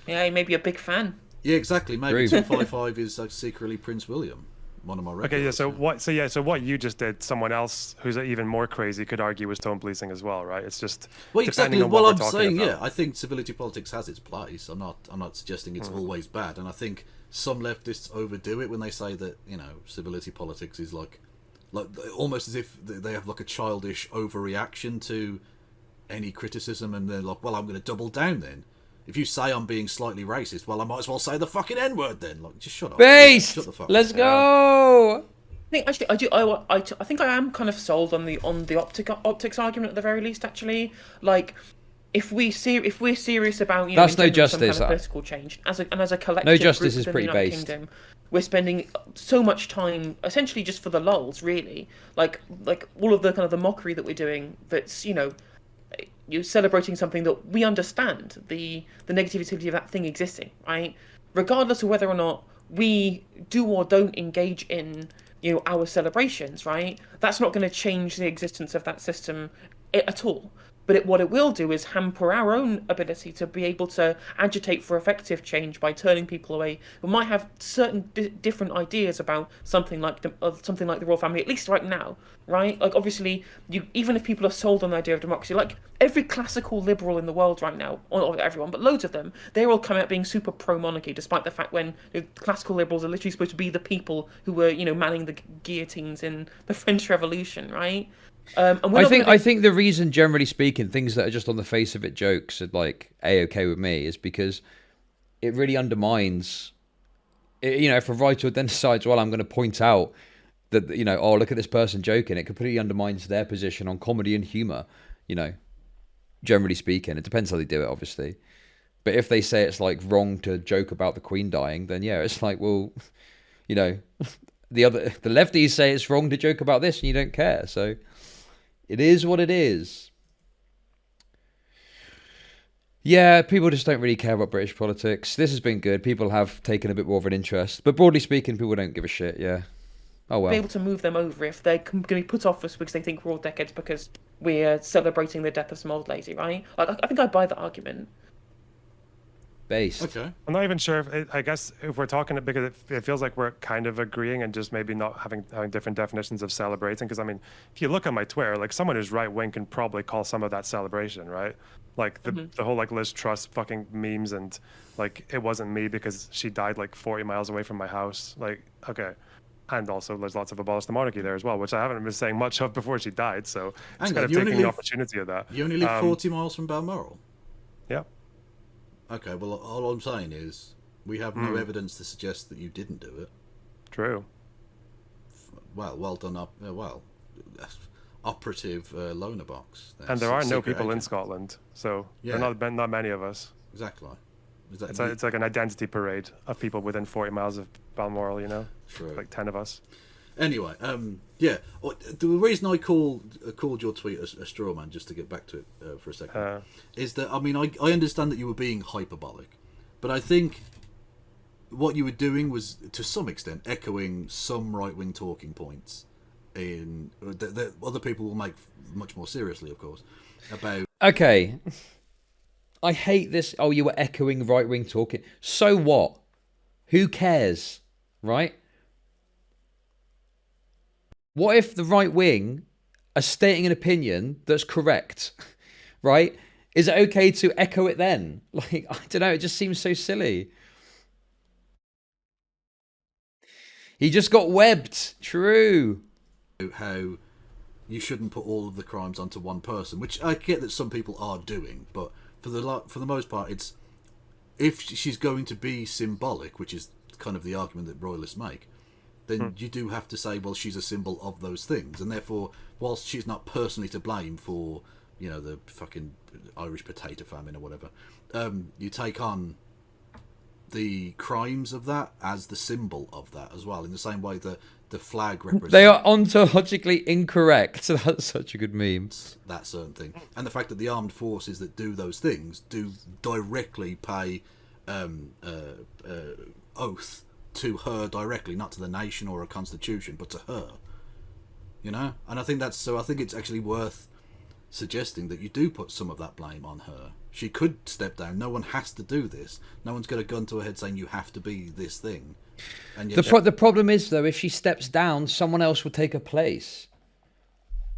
yeah, he may be a big fan. Yeah, exactly. Maybe 255 is like secretly Prince William, one of my regulars. Okay, yeah. So what you just did, someone else who's even more crazy could argue was tone policing as well, right? It's just exactly. Well, I'm saying, I think civility politics has its place. I'm not suggesting it's always bad, and I think some leftists overdo it when they say that, you know, civility politics is like almost as if they have like a childish overreaction to any criticism, and they're like, well, I'm going to double down then. If you say I'm being slightly racist, well, I might as well say the fucking N-word then. Like, just shut up. Based! Shut the fuck Let's up. go! I think I think I am kind of sold on the optics argument at the very least. Actually, like if we're serious about, you know, that's no justice. Some kind of political change as a collective. No justice group is pretty the United based. Kingdom, we're spending so much time essentially just for the lulz, really. Like all of the kind of the mockery that we're doing. That's, you know, you're celebrating something that we understand the negativity of that thing existing, right? Regardless of whether or not we do or don't engage in, you know, our celebrations, right? That's not going to change the existence of that system at all. But what it will do is hamper our own ability to be able to agitate for effective change by turning people away who might have certain different ideas about something like the royal family, at least right now, right? Like, obviously, even if people are sold on the idea of democracy, like every classical liberal in the world right now, or not everyone, but loads of them, they're all coming out being super pro-monarchy, despite the fact when classical liberals are literally supposed to be the people who were, manning the guillotines in the French Revolution, right? I think the reason, generally speaking, things that are just on the face of it jokes are like a-okay with me is because it really undermines. If a writer then decides, well, I'm going to point out that oh, look at this person joking, it completely undermines their position on comedy and humor. Generally speaking, it depends how they do it, obviously. But if they say it's like wrong to joke about the Queen dying, then yeah, it's like, well, the lefties say it's wrong to joke about this, and you don't care. So it is what it is. Yeah, people just don't really care about British politics. This has been good. People have taken a bit more of an interest. But broadly speaking, people don't give a shit, yeah. Oh, well. Be able to move them over if they're going to be put off us because they think we're all dickheads because we're celebrating the death of some old lady, right? Like, I think I buy that argument. Based. Okay. I'm not even sure I guess if we're talking, because it feels like we're kind of agreeing and just maybe not having different definitions of celebrating. Because I mean, if you look at my Twitter, like someone who's right wing can probably call some of that celebration, right? Like the whole like Liz Truss fucking memes and like it wasn't me because she died like 40 miles away from my house. Like, okay. And also, there's lots of abolish the monarchy there as well, which I haven't been saying much of before she died. So it's kind of taking the opportunity of that. You only live 40 miles from Balmoral? Yeah. Okay, well, all I'm saying is we have no evidence to suggest that you didn't do it. True. Well done, operative LonerBox. And there are no people in Scotland, so there are not many of us. Exactly. It's like an identity parade of people within 40 miles of Balmoral, True. Like 10 of us. Anyway, the reason I called your tweet a straw man, just to get back to it for a second, is that, I mean, I understand that you were being hyperbolic, but I think what you were doing was, to some extent, echoing some right-wing talking points that other people will make much more seriously, of course, about... Okay. I hate this. Oh, you were echoing right-wing talking. So what? Who cares? Right? What if the right wing are stating an opinion that's correct? Right? Is it okay to echo it then? Like, I don't know. It just seems so silly. He just got webbed. True. How you shouldn't put all of the crimes onto one person, which I get that some people are doing, but for the most part, it's if she's going to be symbolic, which is kind of the argument that royalists make, then you do have to say, well, she's a symbol of those things, and therefore, whilst she's not personally to blame for, the fucking Irish potato famine or whatever, you take on the crimes of that as the symbol of that as well, in the same way that the flag represents... They are ontologically incorrect. That's such a good meme. That certain thing. And the fact that the armed forces that do those things do directly pay oath to her directly, not to the nation or a constitution, but to her. And I think I think it's actually worth suggesting that you do put some of that blame on her. She could step down. No one has to do this. No one's got a gun to her head saying you have to be this thing. And yet the problem is, though, if she steps down, someone else will take her place.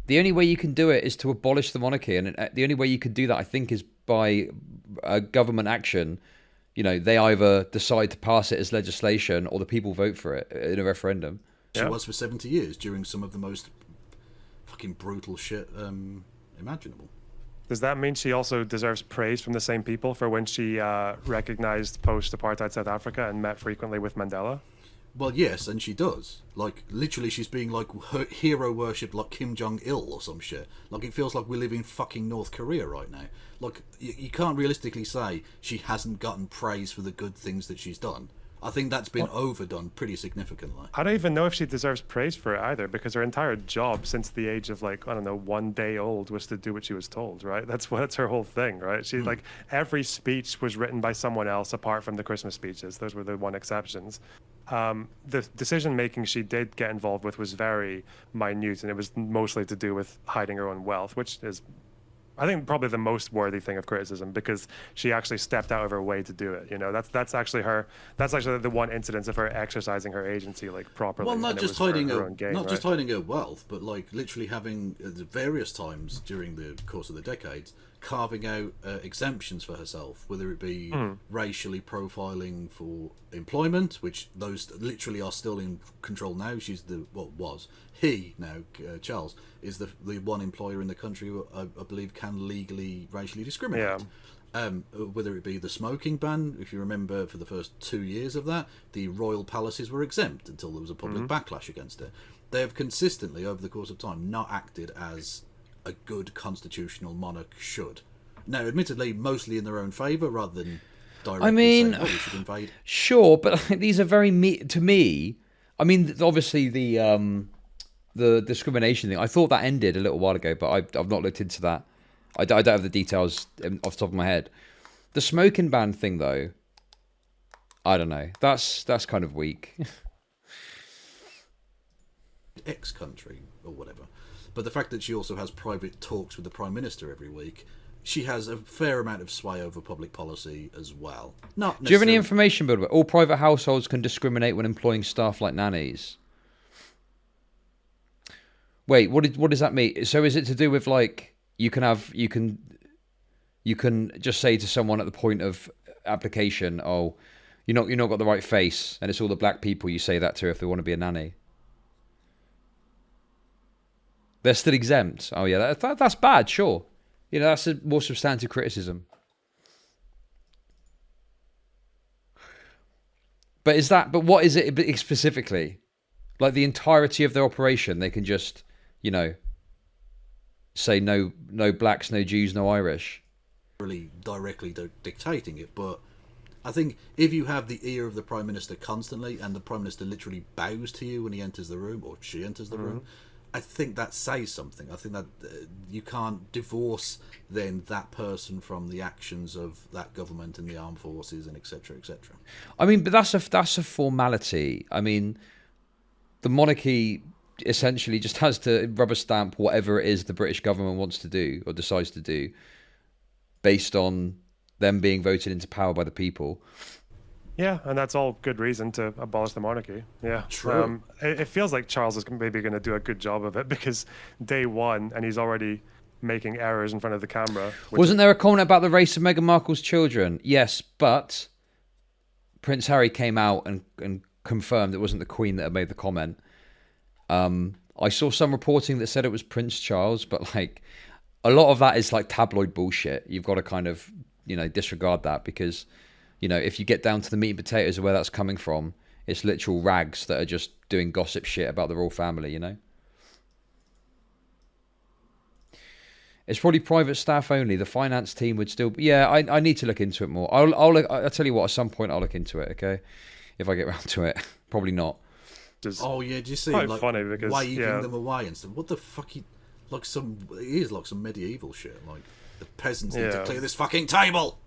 The only way you can do it is to abolish the monarchy, and the only way you can do that, I think, is by government action. They either decide to pass it as legislation, or the people vote for it in a referendum. She was for 70 years during some of the most fucking brutal shit imaginable. Does that mean she also deserves praise from the same people for when she recognized post-apartheid South Africa and met frequently with Mandela? Well, yes, and she does. Like, literally, she's being, like, hero worshipped like Kim Jong-il or some shit. Like, it feels like we live in fucking North Korea right now. Like, you can't realistically say she hasn't gotten praise for the good things that she's done. I think that's been overdone pretty significantly. I don't even know if she deserves praise for it either, because her entire job since the age of, like, I don't know, 1 day old was to do what she was told, right? That's her whole thing, right? She like, every speech was written by someone else apart from the Christmas speeches. Those were the one exceptions. The decision making she did get involved with was very minute, and it was mostly to do with hiding her own wealth, which is I think probably the most worthy thing of criticism, because she actually stepped out of her way to do it. You know, that's actually the one incidence of her exercising her agency like properly. Well, not just hiding her hiding her wealth, but like literally having at various times during the course of the decades carving out exemptions for herself, whether it be racially profiling for employment, which those literally are still in control now. She's he now, Charles, is the one employer in the country who I believe can legally racially discriminate. Yeah. Whether it be the smoking ban, if you remember, for the first 2 years of that, the royal palaces were exempt until there was a public backlash against it. They have consistently, over the course of time, not acted as a good constitutional monarch should. Now, admittedly, mostly in their own favour rather than directly saying, we should invade. Sure, but these are very to me. I mean, obviously the discrimination thing, I thought that ended a little while ago, but I've not looked into that. I don't have the details off the top of my head. The smoking ban thing, though, I don't know. That's kind of weak. Ex-country or whatever. But the fact that she also has private talks with the Prime Minister every week, she has a fair amount of sway over public policy as well. Do you have any information, by the way? All private households can discriminate when employing staff like nannies. Wait, what does that mean? So is it to do with like you can just say to someone at the point of application, oh, you're not got the right face, and it's all the black people you say that to if they want to be a nanny. They're still exempt. Oh yeah, that's bad. Sure, that's a more substantive criticism. But what is it specifically? Like the entirety of their operation, they can just, say no blacks, no Jews, no Irish. Really directly dictating it, but I think if you have the ear of the Prime Minister constantly, and the Prime Minister literally bows to you when he enters the room or she enters the room, I think that says something. I think that you can't divorce then that person from the actions of that government and the armed forces and etc. etc. I mean, but that's a formality. I mean, the monarchy essentially just has to rubber stamp whatever it is the British government wants to do or decides to do based on them being voted into power by the people. Yeah, and that's all good reason to abolish the monarchy. Yeah, true. It feels like Charles is maybe going to do a good job of it, because day one and he's already making errors in front of the camera. Wasn't there a comment about the race of Meghan Markle's children? Yes, but Prince Harry came out and confirmed it wasn't the Queen that had made the comment. I saw some reporting that said it was Prince Charles, but like a lot of that is like tabloid bullshit. You've got to kind of disregard that, because if you get down to the meat and potatoes of where that's coming from, it's literal rags that are just doing gossip shit about the royal family. It's probably private staff only. The finance team would still. Yeah, I need to look into it more. I'll tell you what. At some point, I'll look into it. Okay, if I get around to it. Probably not. Do you see quite like funny because waving them away and stuff? What the fuck? It is like some medieval shit. Like the peasants need to clear this fucking table.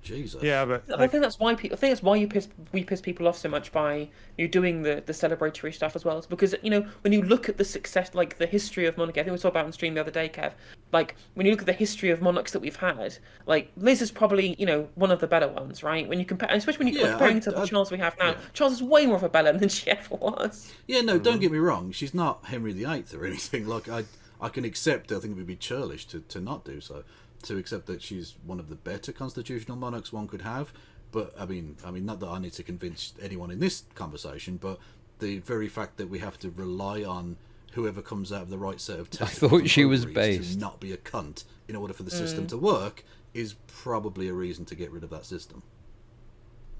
Jesus. Yeah, but I think that's why we piss people off so much by doing the celebratory stuff as well. It's because when you look at the success, like the history of monarchy, I think we saw about on stream the other day, Kev. Like when you look at the history of monarchs that we've had, like Liz is probably one of the better ones, right? When you compare, especially when you compare it to the Charles we have now, yeah. Charles is way more of a bellend than she ever was. Yeah, no, don't get me wrong. She's not Henry VIII or anything. Like I can accept. I think it would be churlish to not do so. To accept that she's one of the better constitutional monarchs one could have, but I mean, not that I need to convince anyone in this conversation, but the very fact that we have to rely on whoever comes out of the right set of tests. I thought she was based to not be a cunt in order for the system to work is probably a reason to get rid of that system.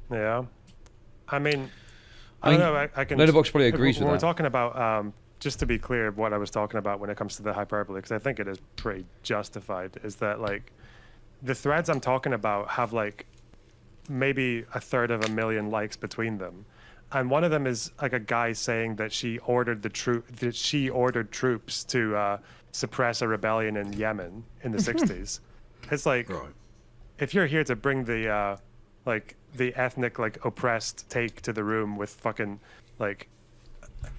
Yeah, I mean, I don't know. I can. LonerBox probably agrees with that. We're talking about. Just to be clear, what I was talking about when it comes to the hyperbole, because I think it is pretty justified, is that like the threads I'm talking about have like maybe 1/3 of a million likes between them, and one of them is like a guy saying that she ordered troops to suppress a rebellion in Yemen in the 60s. It's like, right. If you're here to bring the the ethnic oppressed take to the room with fucking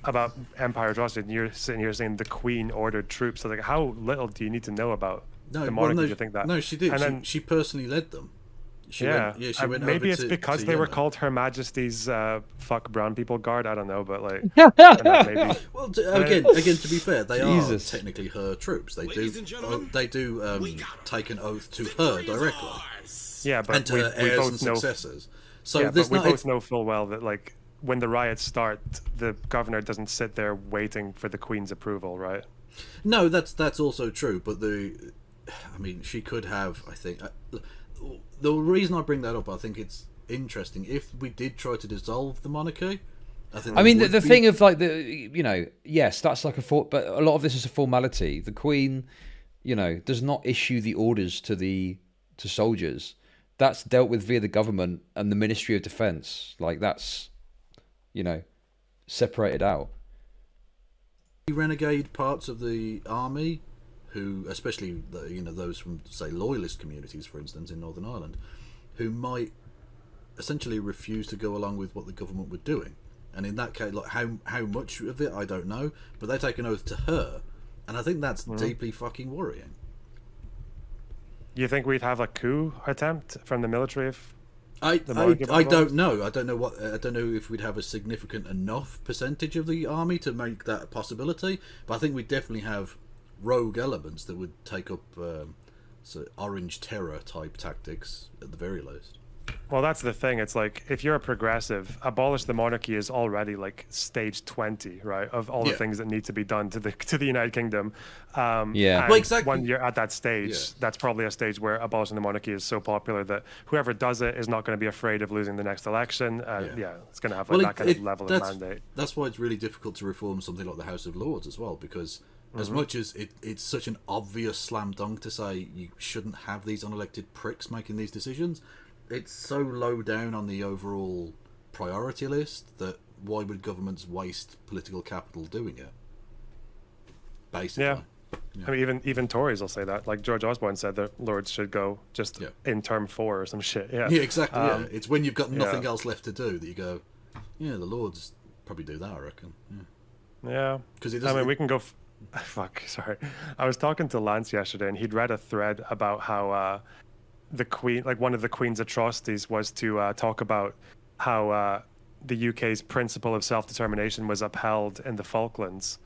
about empire atrocity, and you're sitting here saying the Queen ordered troops. So how little do you need to know about No, the well, monarchy no, to think that. no, she did. And then, she personally led them. She went maybe over it's because to they were Yemen. called Her Majesty's fuck brown people guard. I don't know, but like, and that maybe. Well, again, to be fair, they Jesus. are technically her troops. They Ladies and gentlemen, do take an oath to her directly, Yeah, but and to her we heirs both and know. successors. So Yeah, there's but we not. both know full well that like when the riots start, the governor doesn't sit there waiting for the Queen's approval, right? No, that's also true. But she could have. I think the reason I bring that up, I think it's interesting. If we did try to dissolve the monarchy, I mean, the thing of like yes, that's like but a lot of this is a formality. The Queen, does not issue the orders to soldiers. That's dealt with via the government and the Ministry of Defence. Like that's, separated out. Renegade parts of the army, who, especially those from say loyalist communities, for instance, in Northern Ireland, who might essentially refuse to go along with what the government were doing. And in that case, like how much of it I don't know, but they take an oath to her, and I think that's deeply fucking worrying. You think we'd have a coup attempt from the military if I monarchy was don't know. I don't know if we'd have a significant enough percentage of the army to make that a possibility. But I think we'd definitely have rogue elements that would take up orange terror type tactics at the very least. Well, that's the thing. It's like if you're a progressive, abolish the monarchy is already like stage 20, right? Of all the things that need to be done to the United Kingdom. Yeah. And Well, exactly. when you're at that stage, that's probably a stage where abolishing the monarchy is so popular that whoever does it is not going to be afraid of losing the next election. It's going to have that kind of level of mandate. That's why it's really difficult to reform something like the House of Lords as well, because as much as it's such an obvious slam dunk to say you shouldn't have these unelected pricks making these decisions, it's so low down on the overall priority list that why would governments waste political capital doing it? Basically. Yeah. I mean, even Tories will say that. Like George Osborne said that Lords should go just in term 4 or some shit. Yeah, exactly. It's when you've got nothing else left to do that you go, the Lords probably do that, I reckon. Yeah. Because we can go... Fuck, sorry. I was talking to Lance yesterday and he'd read a thread about how... the Queen, like one of the Queen's atrocities was to talk about how the UK's principle of self-determination was upheld in the Falklands,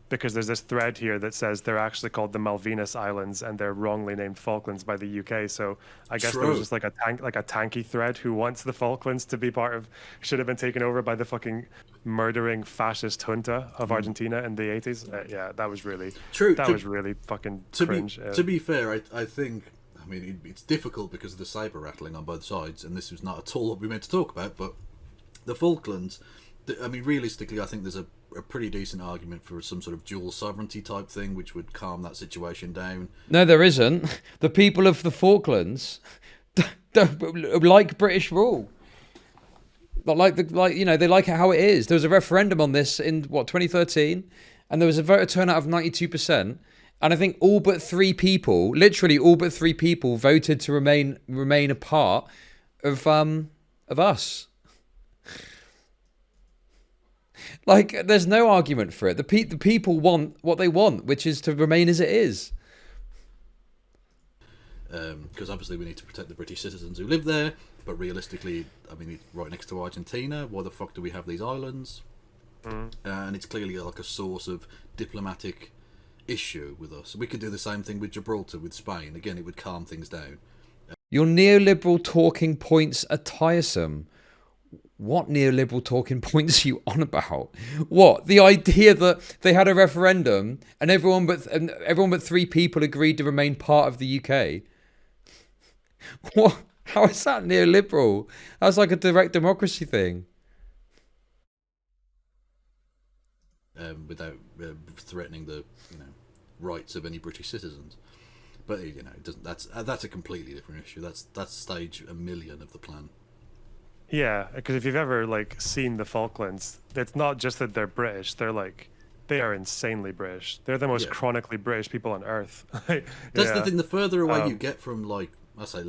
because there's this thread here that says they're actually called the Malvinas Islands and they're wrongly named Falklands by the UK. So I guess there was just like a tanky thread who wants the Falklands to be should have been taken over by the fucking murdering fascist junta of Argentina in the 80s. Yeah, that was really true. That was really fucking cringe. To be fair, I think. I mean, it's difficult because of the saber rattling on both sides, and this was not at all what we meant to talk about. But the Falklands, I mean, realistically, I think there's a pretty decent argument for some sort of dual sovereignty type thing, which would calm that situation down. No, there isn't. The people of the Falklands don't like British rule. They like it how it is. There was a referendum on this in 2013, and there was a voter turnout of 92%. And I think literally all but three people, voted to remain a part of us. Like, there's no argument for it. The people want what they want, which is to remain as it is. Because obviously we need to protect the British citizens who live there, but realistically, I mean, it's right next to Argentina. Why the fuck do we have these islands? And it's clearly like a source of diplomatic issue with us. We could do the same thing with Gibraltar, with Spain. Again, it would calm things down. Your neoliberal talking points are tiresome. What neoliberal talking points are you on about? What? The idea that they had a referendum and everyone but three people agreed to remain part of the UK? What? How is that neoliberal? That's like a direct democracy thing. Without threatening the rights of any British citizens, but it doesn't. That's a completely different issue. That's stage 1,000,000 of the plan. Yeah, because if you've ever seen the Falklands, it's not just that they're British. They are insanely British. They're the most chronically British people on earth. That's the thing. The further away you get from let's say I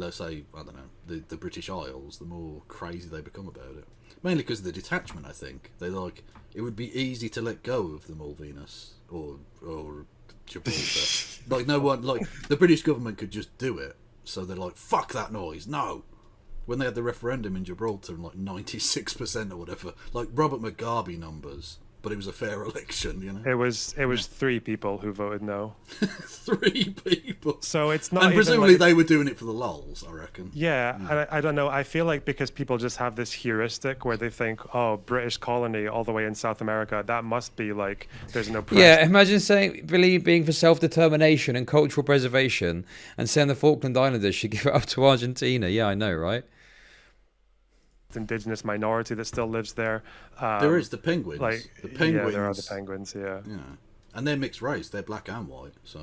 don't know the British Isles, the more crazy they become about it. Mainly because of the detachment. I think it would be easy to let go of the Malvinas or Gibraltar. Like no one, like the British government could just do it. So they're like, fuck that noise, no. When they had the referendum in Gibraltar, like 96% or whatever, like Robert Mugabe numbers, but it was a fair election, you know. It was 3 people who voted no. 3 people. So it's not. And even presumably like, they were doing it for the lols, I reckon. yeah. I don't know. I feel like because people just have this heuristic where they think, oh, British colony all the way in South America, that must be like there's no press. Yeah, imagine being for self-determination and cultural preservation and saying the Falkland Islanders should give it up to Argentina. Yeah, I know, right? Indigenous minority that still lives there. There is the penguins. Like the penguins. Yeah, there are the penguins. Yeah. Yeah, and they're mixed race. They're black and white. So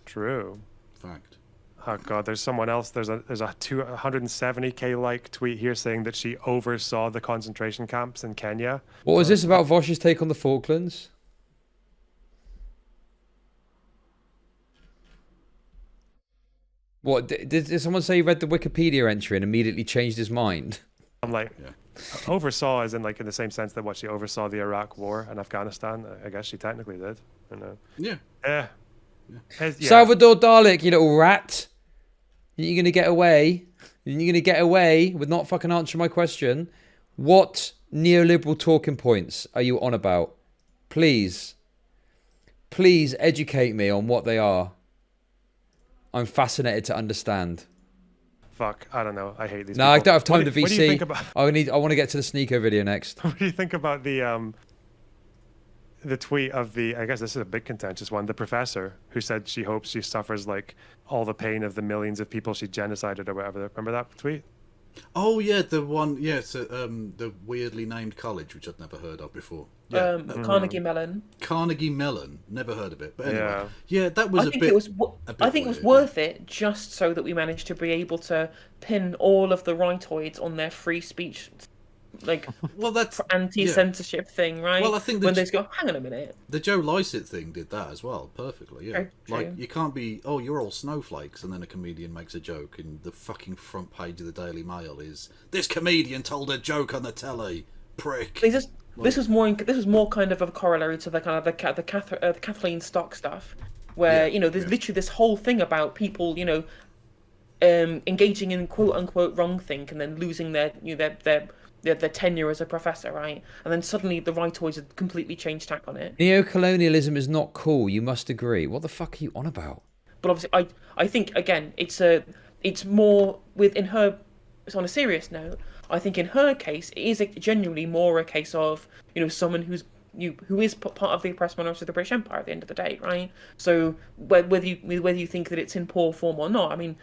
True. fact. Oh god, there's someone else. There's a 270k like tweet here saying that she oversaw the concentration camps in Kenya. What was this about Vosh's take on the Falklands? What did someone say he read the Wikipedia entry and immediately changed his mind? I'm like, Yeah. oversaw as in like in the same sense that what she oversaw the Iraq War and Afghanistan. I guess she technically did. I don't know. Yeah. Yeah. Yeah. Salvador Dalek, you little rat. You're gonna get away. You're gonna get away with not fucking answering my question. What neoliberal talking points are you on about? Please educate me on what they are. I'm fascinated to understand. Fuck, I don't know. I hate these No, I people. don't have time to What do you think VC. about, I want to get to the Sneeko video next. what do you think about the tweet of the, I guess this is a big contentious one, the professor who said she hopes she suffers like all the pain of the millions of people she genocided or whatever. Remember that tweet? Oh yeah, the one. Yeah, it's the weirdly named college which I'd never heard of before. Yeah, Carnegie Mellon. Carnegie Mellon. Never heard of it. But anyway, Yeah. yeah, that was I a think bit. it was. a bit I think it was weird, worth it just so that we managed to be able to pin all of the rightoids on their free speech, like Well, that's anti-censorship thing, right? Well, I think when that- they just go, hang on a minute. The Joe Lycett thing did that as well, perfectly. Yeah, True. like you can't be, oh, you're all snowflakes, and then a comedian makes a joke, and the fucking front page of the Daily Mail is this comedian told a joke on the telly, prick. This was more kind of a corollary to the kind of the Kathleen Stock stuff, where there's literally this whole thing about people engaging in quote unquote wrong think and then losing their tenure as a professor, right? And then suddenly the rightoids have completely changed tack on it. Neocolonialism is not cool. You must agree. What the fuck are you on about? But obviously, I think again, it's more within her. So on a serious note, I think in her case, it is genuinely more a case of someone who is part of the oppressed minority of the British Empire at the end of the day, right? So whether you think that it's in poor form or not, I mean,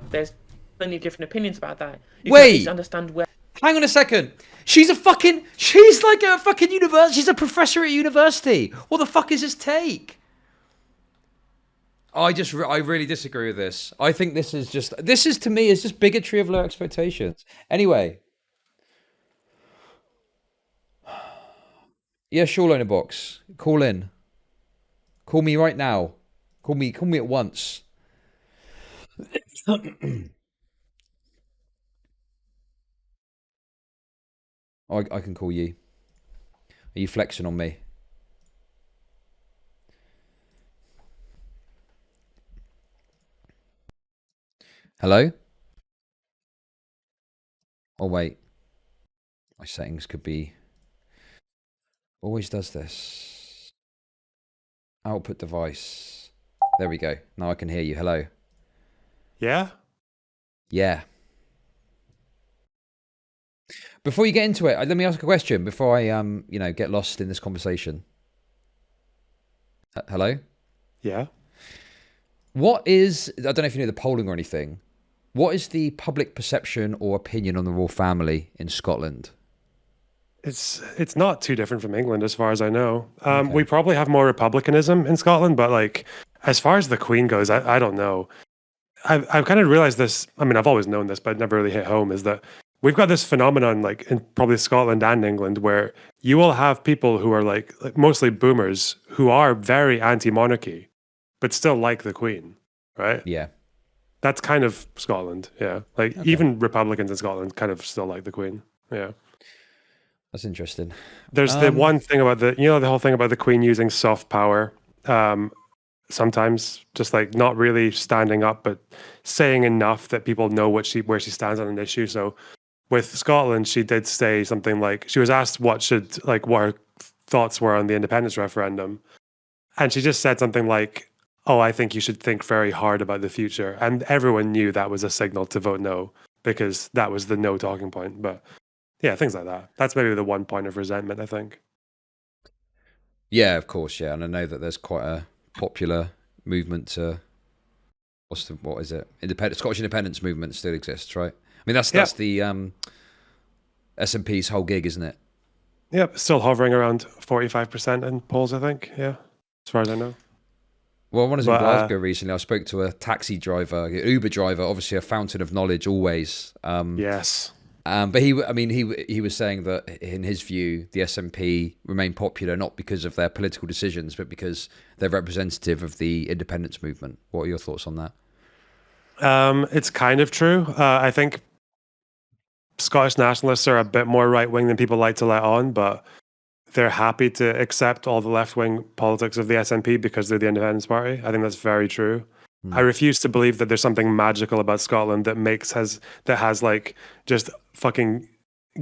there's plenty of different opinions about that. You can at least understand where. Hang on a second. She's like a fucking university. She's a professor at university. What the fuck is this take? I really disagree with this. I think this is to me is just bigotry of low expectations. Anyway. Yeah, sure, LonerBox. Call in. Call me right now. Call me at once. I can call you. Are you flexing on me? Hello? Oh, wait. My settings could be... Always does this. Output device. There we go. Now I can hear you. Hello. Yeah? Yeah. Before you get into it, let me ask a question before I get lost in this conversation. Hello? Yeah. What is, I don't know if you know the polling or anything, what is the public perception or opinion on the royal family in Scotland? It's not too different from England as far as I know. Okay. We probably have more republicanism in Scotland, but like as far as the Queen goes, I don't know. I've kind of realized this. I mean, I've always known this, but it never really hit home. Is that we've got this phenomenon, like in probably Scotland and England, where you will have people who are like mostly boomers who are very anti-monarchy, but still like the Queen, right? Yeah. That's kind of Scotland, yeah. Like even Republicans in Scotland kind of still like the Queen, yeah. That's interesting. There's the one thing about the whole thing about the Queen using soft power. sometimes just like not really standing up, but saying enough that people know where she stands on an issue. So with Scotland, she did say something like, she was asked what her thoughts were on the independence referendum, and she just said something like, "Oh, I think you should think very hard about the future," and everyone knew that was a signal to vote no, because that was the no talking point. But yeah, things like that. That's maybe the one point of resentment, I think. Yeah, of course, yeah, and I know that there's quite a popular movement to what is it? Scottish independence movement still exists, right? I mean, that's the SNP's whole gig, isn't it? Yep, still hovering around 45% in polls, I think. Yeah, as far as I know. Well, when I was in Glasgow recently, I spoke to a taxi driver, an Uber driver, obviously a fountain of knowledge always. Yes. But he was saying that in his view, the SNP remain popular not because of their political decisions, but because they're representative of the independence movement. What are your thoughts on that? It's kind of true. I think Scottish nationalists are a bit more right wing than people like to let on, but they're happy to accept all the left wing politics of the SNP because they're the Independence Party. I think that's very true. I refuse to believe that there's something magical about Scotland that has like just fucking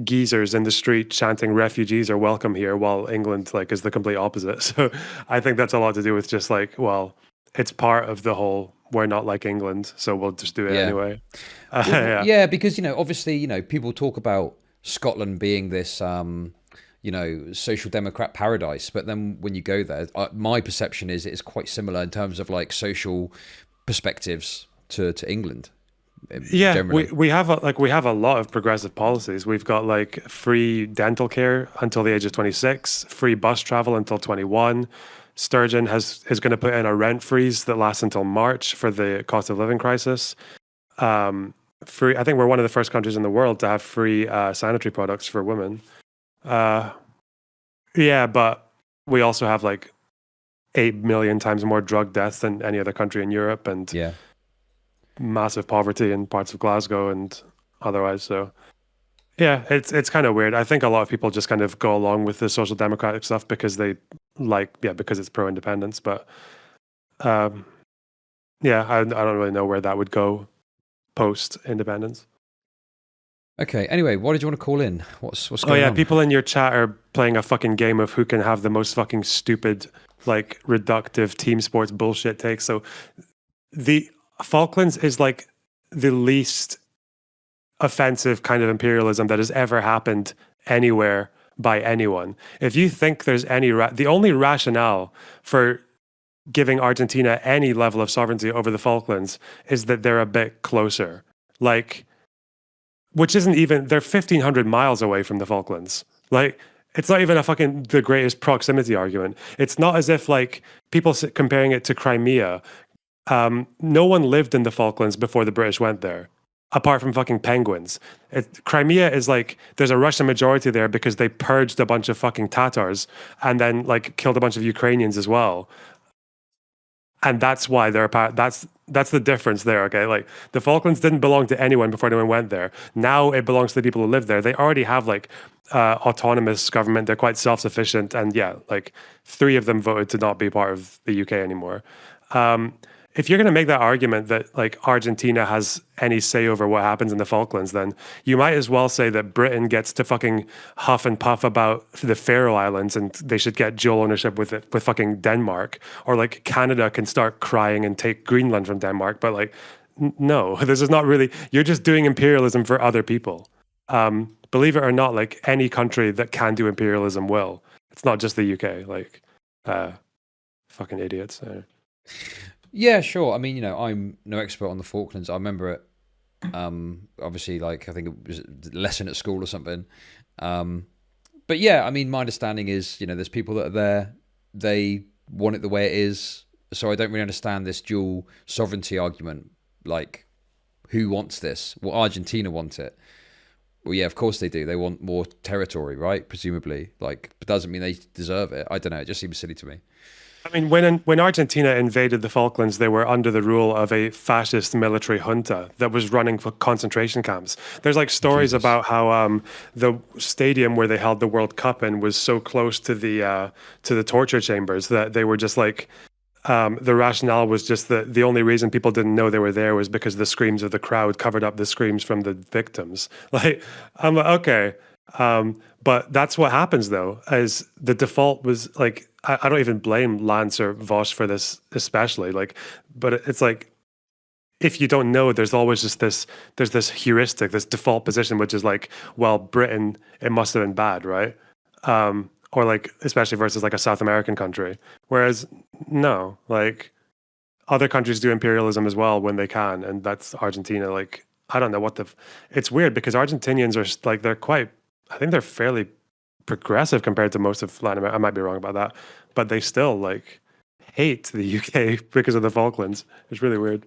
geezers in the street chanting refugees are welcome here, while England like is the complete opposite. So I think that's a lot to do with just like, well, it's part of the whole we're not like England, so we'll just do it anyway. Yeah, because obviously, people talk about Scotland being this social democrat paradise, but then when you go there, my perception is it's quite similar in terms of like social perspectives to England. Yeah, generally. we have a lot of progressive policies. We've got like free dental care until the age of 26, free bus travel until 21. Sturgeon is going to put in a rent freeze that lasts until March for the cost of living crisis. Free. I think we're one of the first countries in the world to have free sanitary products for women. Yeah, but we also have like 8 million times more drug deaths than any other country in Europe, and massive poverty in parts of Glasgow and otherwise. So yeah, it's kind of weird. I think a lot of people just kind of go along with the social democratic stuff because because it's pro-independence. But I don't really know where that would go post-independence. Okay. Anyway, what did you want to call in? What's going on? Oh yeah, people in your chat are playing a fucking game of who can have the most fucking stupid, like reductive team sports bullshit takes. So the Falklands is like the least offensive kind of imperialism that has ever happened anywhere by anyone. If you think there's the only rationale for giving Argentina any level of sovereignty over the Falklands is that they're a bit closer. Like, which isn't even, they're 1,500 miles away from the Falklands. Like, it's not even the greatest proximity argument. It's not as if like people comparing it to Crimea. No one lived in the Falklands before the British went there, apart from fucking penguins. Crimea is like, there's a Russian majority there because they purged a bunch of fucking Tatars and then like killed a bunch of Ukrainians as well. And that's why they're a part. That's the difference there, okay? Like the Falklands didn't belong to anyone before anyone went there. Now it belongs to the people who live there. They already have like autonomous government. They're quite self-sufficient, and yeah, like 3 of them voted to not be part of the UK anymore. If you're going to make that argument that like Argentina has any say over what happens in the Falklands, then you might as well say that Britain gets to fucking huff and puff about the Faroe Islands and they should get dual ownership with fucking Denmark, or like Canada can start crying and take Greenland from Denmark. But like, no, this is not really. You're just doing imperialism for other people. Believe it or not, like any country that can do imperialism will. It's not just the UK. Like, fucking idiots. Yeah, sure. I mean, I'm no expert on the Falklands. I remember it, obviously, like I think it was a lesson at school or something. But yeah, I mean, my understanding is, there's people that are there, they want it the way it is. So I don't really understand this dual sovereignty argument. Like, who wants this? Well, Argentina want it. Well, yeah, of course they do. They want more territory, right? Presumably. Like, but doesn't mean they deserve it. I don't know. It just seems silly to me. I mean, when Argentina invaded the Falklands, they were under the rule of a fascist military junta that was running for concentration camps. There's like stories about how the stadium where they held the World Cup in was so close to the torture chambers that they were just like the rationale was just that the only reason people didn't know they were there was because the screams of the crowd covered up the screams from the victims. Like, I'm like, okay. But that's what happens though, is the default was like, I don't even blame Lance or Vosh for this, especially like, but it's like, if you don't know, there's always just there's this heuristic, this default position, which is like, well, Britain, it must have been bad, right? Or like, especially versus like a South American country. Whereas, no, like other countries do imperialism as well when they can, and that's Argentina. Like, I don't know what it's weird because Argentinians are like, I think they're fairly progressive compared to most of Latin America. I might be wrong about that, but they still like hate the UK because of the Falklands. It's really weird.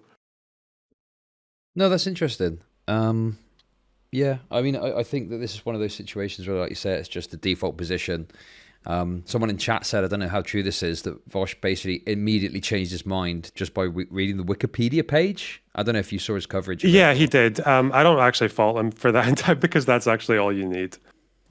No, that's interesting. Yeah, I mean, I think that this is one of those situations where, like you say, it's just the default position. Someone in chat said, I don't know how true this is, that Vosh basically immediately changed his mind just by reading the Wikipedia page. I don't know if you saw his coverage. Yeah, he did. I don't actually fault him for that because that's actually all you need.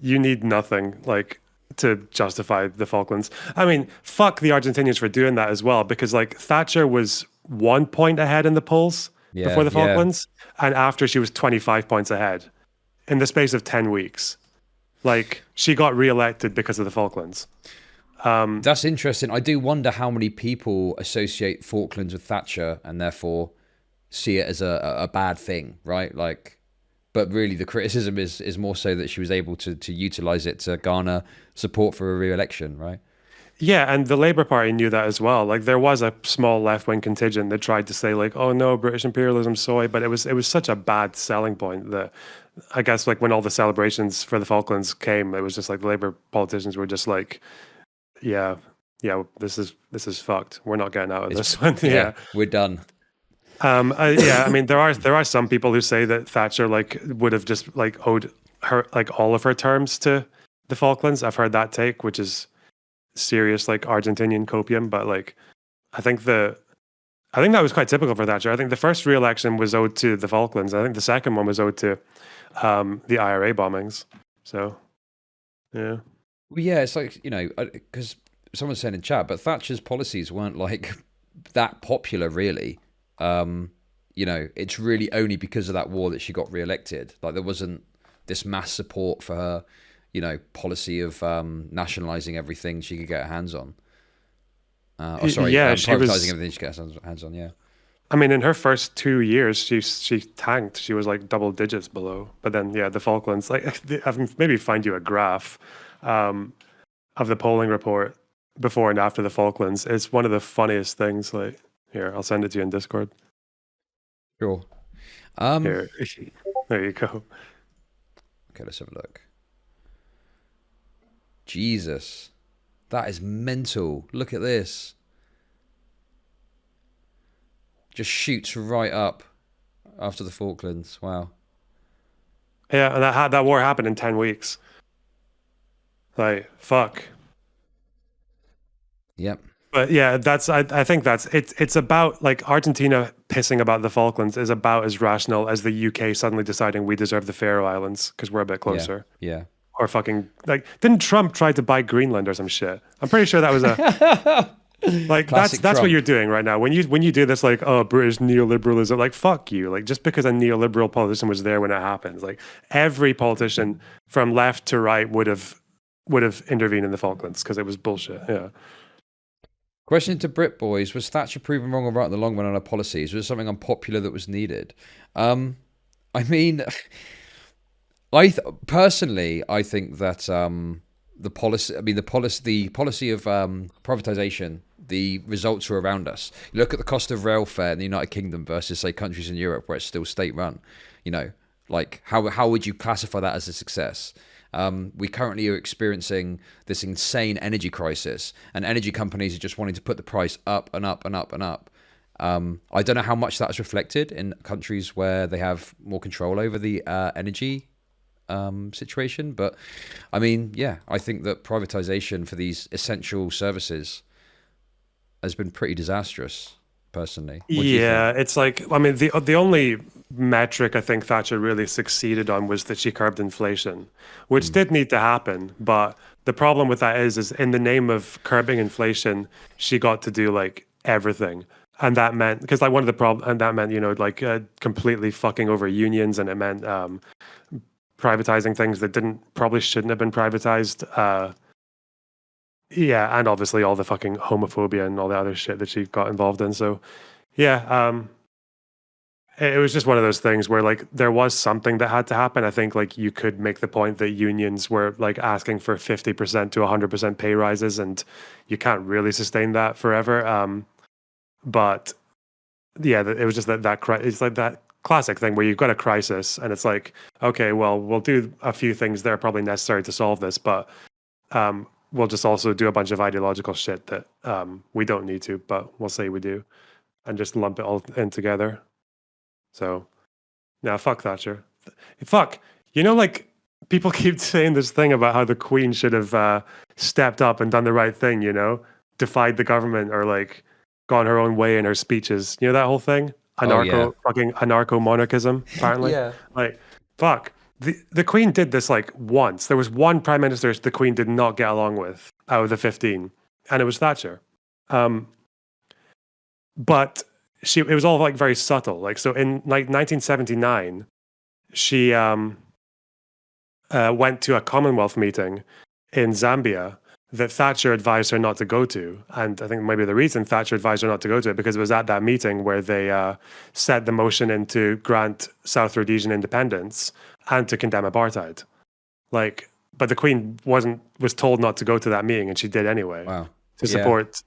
You need nothing like to justify the Falklands. I mean, fuck the Argentinians for doing that as well, because like Thatcher was 1 point ahead in the polls before the Falklands, and after she was 25 points ahead in the space of 10 weeks. Like, she got re-elected because of the Falklands. That's interesting. I do wonder how many people associate Falklands with Thatcher and therefore see it as a bad thing, right? Like, but really the criticism is more so that she was able to utilize it to garner support for a re-election, right? Yeah, and the Labour Party knew that as well. Like, there was a small left-wing contingent that tried to say like, "Oh no, British imperialism, soy," but it was such a bad selling point that I guess like when all the celebrations for the Falklands came, it was just like the Labour politicians were just like, "Yeah, this is fucked. We're not getting out of this one." Yeah, we're done. Yeah, I mean there are some people who say that Thatcher like would have just like owed her like all of her terms to the Falklands. I've heard that take, which is serious like Argentinian copium, but like I think that was quite typical for Thatcher. I think the first re-election was owed to the Falklands. I think the second one was owed to the IRA bombings. So yeah. Well, yeah, it's like, you know, because someone said in chat, but Thatcher's policies weren't like that popular really. You know, it's really only because of that war that she got re-elected. Like, there wasn't this mass support for her, you know, policy of nationalizing everything she could get her hands on. Privatizing everything she could get her hands on. Yeah. I mean, in her first 2 years, she tanked. She was like double digits below. But then, yeah, the Falklands. Like, I've maybe find you a graph of the polling report before and after the Falklands. It's one of the funniest things. Like, here, I'll send it to you in Discord. Sure. Here, there you go. Okay, let's have a look. Jesus, that is mental. Look at this. Just shoots right up after the Falklands. Wow. Yeah, and that war happened in 10 weeks. Like, fuck. Yep. But yeah, I think that's it's about like Argentina pissing about the Falklands is about as rational as the UK suddenly deciding we deserve the Faroe Islands because we're a bit closer. Yeah. Or fucking like, didn't Trump try to buy Greenland or some shit? I'm pretty sure that was a like Classic that's Trump. what you're doing right now. When you do this like, oh, British neoliberalism, like fuck you. Like, just because a neoliberal politician was there when it happens, like every politician from left to right would have intervened in the Falklands because it was bullshit. Yeah. Question to Brit boys: was Thatcher proven wrong or right in the long run on her policies? Was it something unpopular that was needed? I mean, personally, I think that the policy of privatization, the results are around us. You look at the cost of rail fare in the United Kingdom versus, say, countries in Europe where it's still state-run. You know, like how would you classify that as a success? We currently are experiencing this insane energy crisis, and energy companies are just wanting to put the price up and up and up and up. I don't know how much that's reflected in countries where they have more control over the energy situation, but I mean, yeah, I think that privatization for these essential services has been pretty disastrous, personally. Yeah, it's like, I mean, the only metric I think Thatcher really succeeded on was that she curbed inflation, which did need to happen. But the problem with that is in the name of curbing inflation, she got to do like everything. And that meant, because like one of the problems, and that meant, like completely fucking over unions, and it meant privatizing things that probably shouldn't have been privatized. Yeah, and obviously all the fucking homophobia and all the other shit that she got involved in. So, yeah, it was just one of those things where like there was something that had to happen. I think like you could make the point that unions were like asking for 50% to 100% pay rises, and you can't really sustain that forever. But yeah, it was just it's like that classic thing where you've got a crisis and it's like, okay, well, we'll do a few things that are probably necessary to solve this, but we'll just also do a bunch of ideological shit that we don't need to, but we'll say we do, and just lump it all in together. So, yeah, fuck Thatcher. Fuck. Like, people keep saying this thing about how the Queen should have stepped up and done the right thing, defied the government or, like, gone her own way in her speeches. You know that whole thing? Fucking anarcho-monarchism, apparently. Yeah. Like, fuck. The Queen did this, like, once. There was one prime minister the Queen did not get along with out of the 15, and it was Thatcher. But it was all like very subtle. Like, so in like 1979, she went to a Commonwealth meeting in Zambia that Thatcher advised her not to go to. And I think maybe the reason Thatcher advised her not to go to it because it was at that meeting where they set the motion in to grant South Rhodesian independence and to condemn apartheid. Like, but the Queen was told not to go to that meeting, and she did anyway. Wow. To support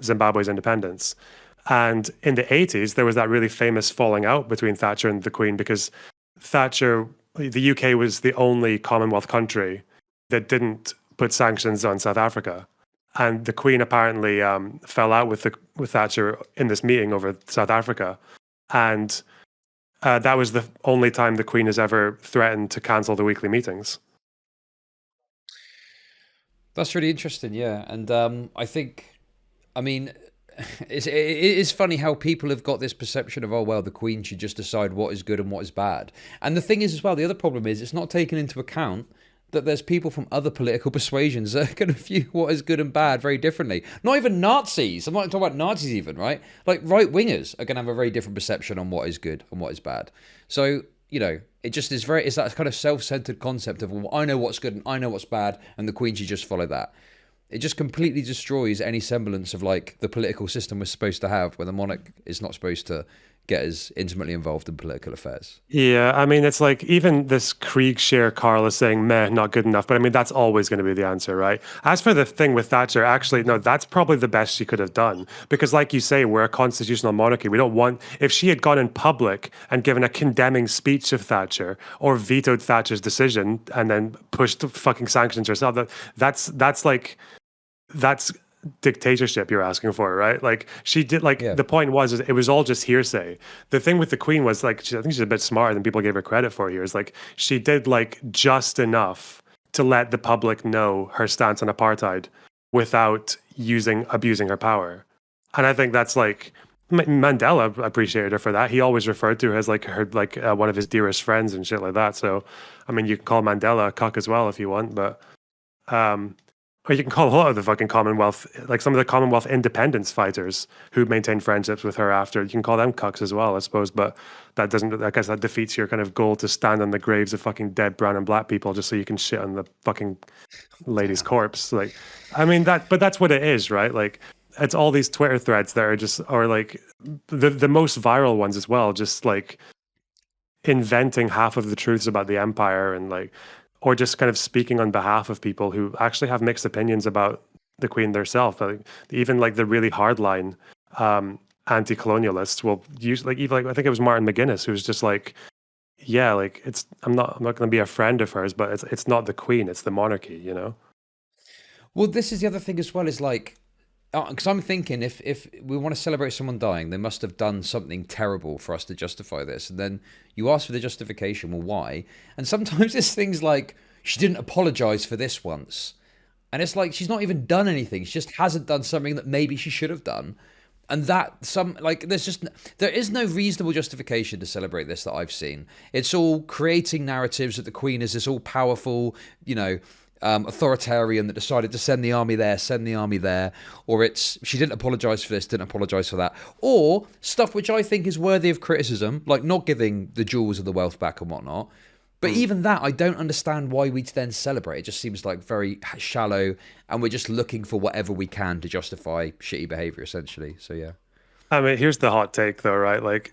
Zimbabwe's independence. And in the 80s, there was that really famous falling out between Thatcher and the Queen because the UK was the only Commonwealth country that didn't put sanctions on South Africa. And the Queen apparently fell out with Thatcher in this meeting over South Africa. And that was the only time the Queen has ever threatened to cancel the weekly meetings. That's really interesting, yeah. And I think, I mean, it is funny how people have got this perception of, oh, well, the Queen should just decide what is good and what is bad. And the thing is as well, the other problem is it's not taken into account that there's people from other political persuasions that are going to view what is good and bad very differently. Not even Nazis. I'm not talking about Nazis even, right? Like right-wingers are going to have a very different perception on what is good and what is bad. So, it just is it's that kind of self-centered concept of, well, I know what's good and I know what's bad, and the Queen should just follow that. It just completely destroys any semblance of like the political system we're supposed to have, where the monarch is not supposed to get as intimately involved in political affairs. Yeah, I mean, it's like even this Kriegshare Carl is saying, meh, not good enough. But I mean, that's always going to be the answer, right? As for the thing with Thatcher, actually, no, that's probably the best she could have done. Because like you say, we're a constitutional monarchy. We don't want, if she had gone in public and given a condemning speech of Thatcher or vetoed Thatcher's decision and then pushed fucking sanctions herself, that's dictatorship you're asking for, right? Like she did, like the point was it was all just hearsay. The thing with the Queen was like I think she's a bit smarter than people gave her credit for here. Is like she did like just enough to let the public know her stance on apartheid without abusing her power. And I think that's like Mandela appreciated her for that. He always referred to her as like one of his dearest friends and shit like that. So I mean, you can call Mandela a cuck as well if you want, but or you can call a lot of the fucking Commonwealth, like some of the Commonwealth independence fighters who maintained friendships with her after. You can call them cucks as well, I suppose. But that doesn't, I guess that defeats your kind of goal to stand on the graves of fucking dead brown and black people just so you can shit on the fucking lady's corpse. Like, I mean, but that's what it is, right? Like, it's all these Twitter threads that are just, or like the most viral ones as well, just like inventing half of the truths about the empire and like, or just kind of speaking on behalf of people who actually have mixed opinions about the Queen herself. Like, even like the really hardline anti-colonialists will use like even like I think it was Martin McGuinness who was just like, yeah, like I'm not going to be a friend of hers, but it's not the Queen, it's the monarchy, you know. Well, this is the other thing as well, is like, because I'm thinking if we want to celebrate someone dying, they must have done something terrible for us to justify this. And then you ask for the justification, well, why? And sometimes it's things like, she didn't apologize for this once. And it's like, she's not even done anything. She just hasn't done something that maybe she should have done. And there is no reasonable justification to celebrate this that I've seen. It's all creating narratives that the Queen is this all powerful, authoritarian that decided to send the army there, or it's she didn't apologize for this, didn't apologize for that, or stuff which I think is worthy of criticism, like not giving the jewels of the wealth back and whatnot. But even that, I don't understand why we then celebrate. It just seems like very shallow, and we're just looking for whatever we can to justify shitty behavior, essentially. So yeah. I mean, here's the hot take, though, right? Like,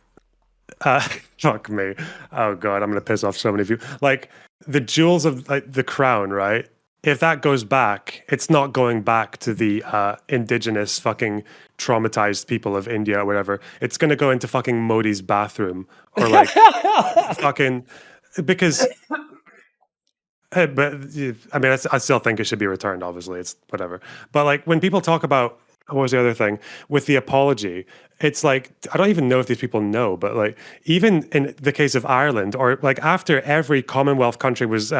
fuck me. Oh god, I'm gonna piss off so many of you. Like the jewels of like the crown, right? If that goes back, it's not going back to the indigenous fucking traumatized people of India or whatever. It's gonna go into fucking Modi's bathroom or like fucking because. But I mean, I still think it should be returned. Obviously, it's whatever. But like when people talk about what was the other thing with the apology, it's like I don't even know if these people know, but like even in the case of Ireland, or like after every Commonwealth country was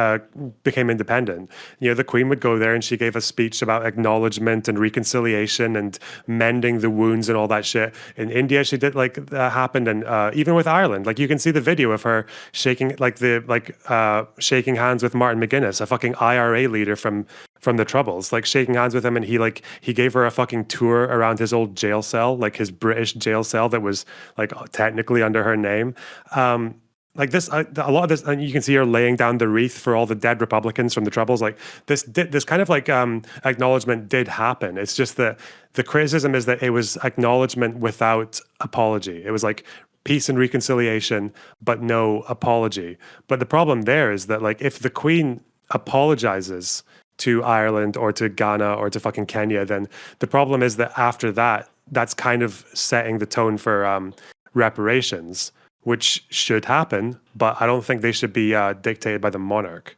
became independent, you know, the Queen would go there and she gave a speech about acknowledgement and reconciliation and mending the wounds and all that shit. In India, she did like that happened, and even with Ireland, like you can see the video of her shaking shaking hands with Martin McGuinness, a fucking IRA leader from the Troubles, like shaking hands with him, and he gave her a fucking tour around his old jail cell, like his British jail cell that was like technically under her name. Like this, a lot of this, and you can see her laying down the wreath for all the dead Republicans from the Troubles. Like this kind of like acknowledgement did happen. It's just that the criticism is that it was acknowledgement without apology. It was like peace and reconciliation, but no apology. But the problem there is that like if the Queen apologizes to Ireland or to Ghana or to fucking Kenya, then the problem is that after that, that's kind of setting the tone for reparations, which should happen, but I don't think they should be dictated by the monarch.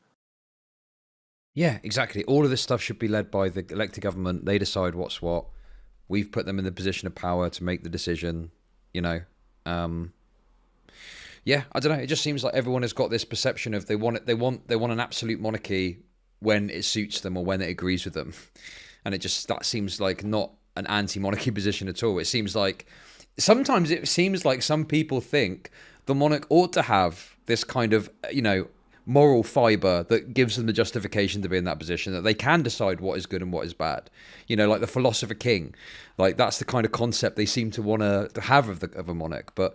Yeah, exactly. All of this stuff should be led by the elected government. They decide what's what. We've put them in the position of power to make the decision, you know. Yeah, I don't know. It just seems like everyone has got this perception of they want an absolute monarchy when it suits them or when it agrees with them. And that seems like not an anti-monarchy position at all. Sometimes it seems like some people think the monarch ought to have this kind of, you know, moral fiber that gives them the justification to be in that position, that they can decide what is good and what is bad. You know, like the philosopher king. Like that's the kind of concept they seem to want to have of a monarch. But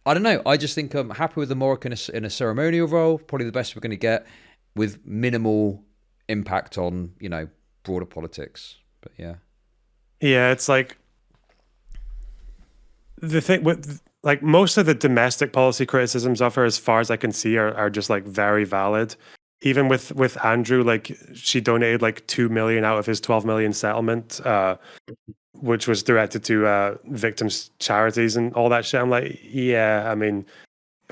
I don't know. I just think I'm happy with the monarch in a ceremonial role, probably the best we're going to get, with minimal impact on, you know, broader politics. But yeah, it's like the thing with like most of the domestic policy criticisms of her, as far as I can see, are just like very valid. Even with Andrew, like she donated like 2 million out of his 12 million settlement, which was directed to victims charities and all that shit. I'm like, yeah, I mean,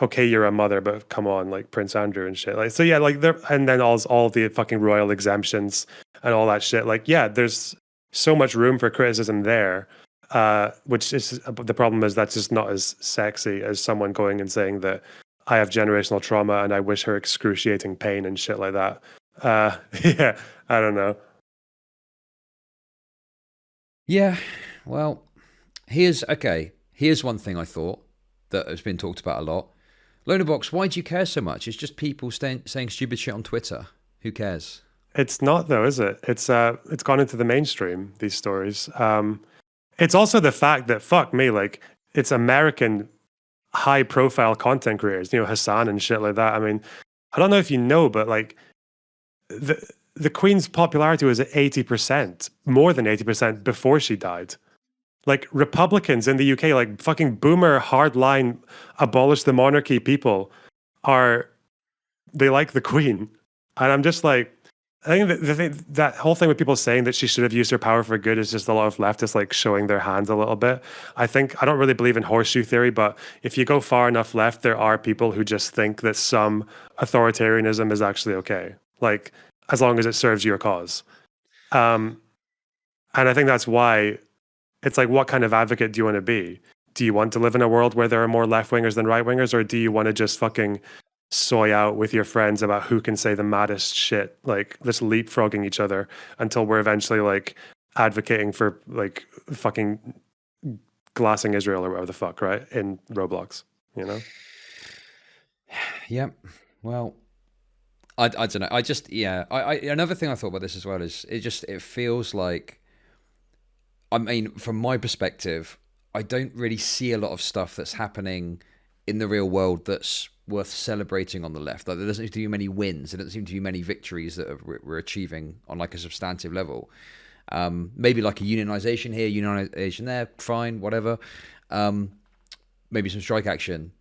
okay, you're a mother, but come on, like Prince Andrew and shit. Like, so yeah, like there, and then all the fucking royal exemptions and all that shit. Like, yeah, there's so much room for criticism there. Which is the problem is that's just not as sexy as someone going and saying that I have generational trauma and I wish her excruciating pain and shit like that. Yeah, I don't know. Yeah, well, here's one thing I thought that has been talked about a lot. LonerBox, why do you care so much? It's just people saying stupid shit on Twitter. Who cares? It's not though, is it? It's gone into the mainstream, these stories. It's also the fact that fuck me, like it's American high profile content creators, you know, Hassan and shit like that. I mean, I don't know if you know, but like the Queen's popularity was at 80%, more than 80% before she died. Like Republicans in the UK, like fucking boomer hardline abolish the monarchy people they like the Queen. And I'm just like, I think that whole thing with people saying that she should have used her power for good is just a lot of leftists like showing their hands a little bit. I don't really believe in horseshoe theory, but if you go far enough left, there are people who just think that some authoritarianism is actually okay, like as long as it serves your cause. And I think that's why it's like, what kind of advocate do you want to be? Do you want to live in a world where there are more left wingers than right wingers, or do you want to just fucking soy out with your friends about who can say the maddest shit, like just leapfrogging each other until we're eventually like advocating for like fucking glassing Israel or whatever the fuck, right? In Roblox, you know? Yep. Well, I don't know. I just I another thing I thought about this as well is it feels like, I mean, from my perspective, I don't really see a lot of stuff that's happening in the real world that's worth celebrating on the left. Like, there doesn't seem to be many wins. There doesn't seem to be many victories that we're achieving on like a substantive level. Maybe like a unionization here, unionization there, fine, whatever. Maybe some strike action.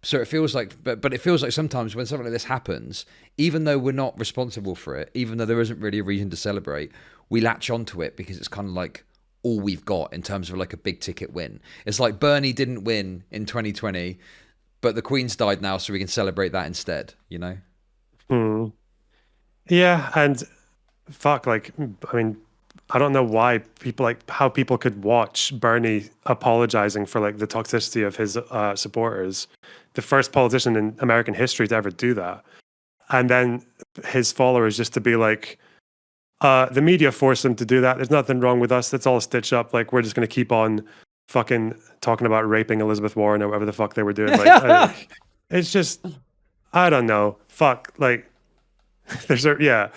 So it feels like, but it feels like sometimes when something like this happens, even though we're not responsible for it, even though there isn't really a reason to celebrate, we latch onto it because it's kind of like all we've got in terms of like a big ticket win. It's like Bernie didn't win in 2020, but the Queen's died now, so we can celebrate that instead, you know? Hmm. Yeah, and fuck, like, I mean, I don't know why people, like, how people could watch Bernie apologizing for like the toxicity of his supporters, the first politician in American history to ever do that, and then his followers just to be like, the media forced him to do that. There's nothing wrong with us. That's all a stitch up. Like, we're just gonna keep on fucking talking about raping Elizabeth Warren or whatever the fuck they were doing. Like, it's just, I don't know. Fuck, like, there's a yeah.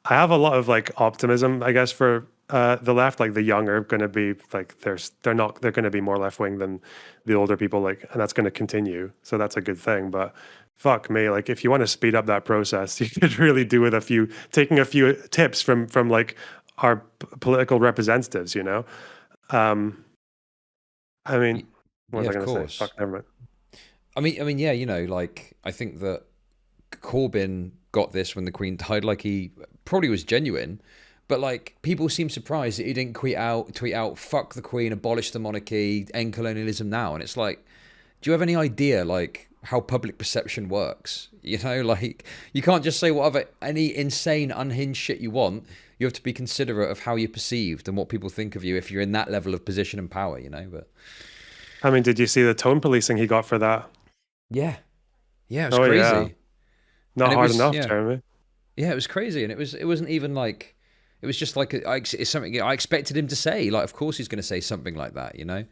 I have a lot of like optimism, I guess, for the left. Like, the young are going to be like they're going to be more left wing than the older people. Like, and that's going to continue. So that's a good thing. But fuck me, like, if you want to speed up that process, you could really do with taking a few tips from like our political representatives. You know, I mean, what was Yeah, I of going to say? course. Fuck, never mind. Yeah, you know, like, I think that Corbyn got this when the Queen died. Like, he probably was genuine, but like, people seem surprised that he didn't tweet out, "Fuck the Queen, abolish the monarchy, end colonialism now." And it's like, do you have any idea like how public perception works? You know, like, you can't just say whatever any insane unhinged shit you want. You have to be considerate of how you're perceived and what people think of you if you're in that level of position and power. You know, but I mean, did you see the tone policing he got for that? yeah, it was Oh yeah, crazy, and not it hard was enough, Jeremy. Yeah, it was crazy, and it wasn't even like, it was just like it's something I expected him to say. Like, of course he's going to say something like that, you know.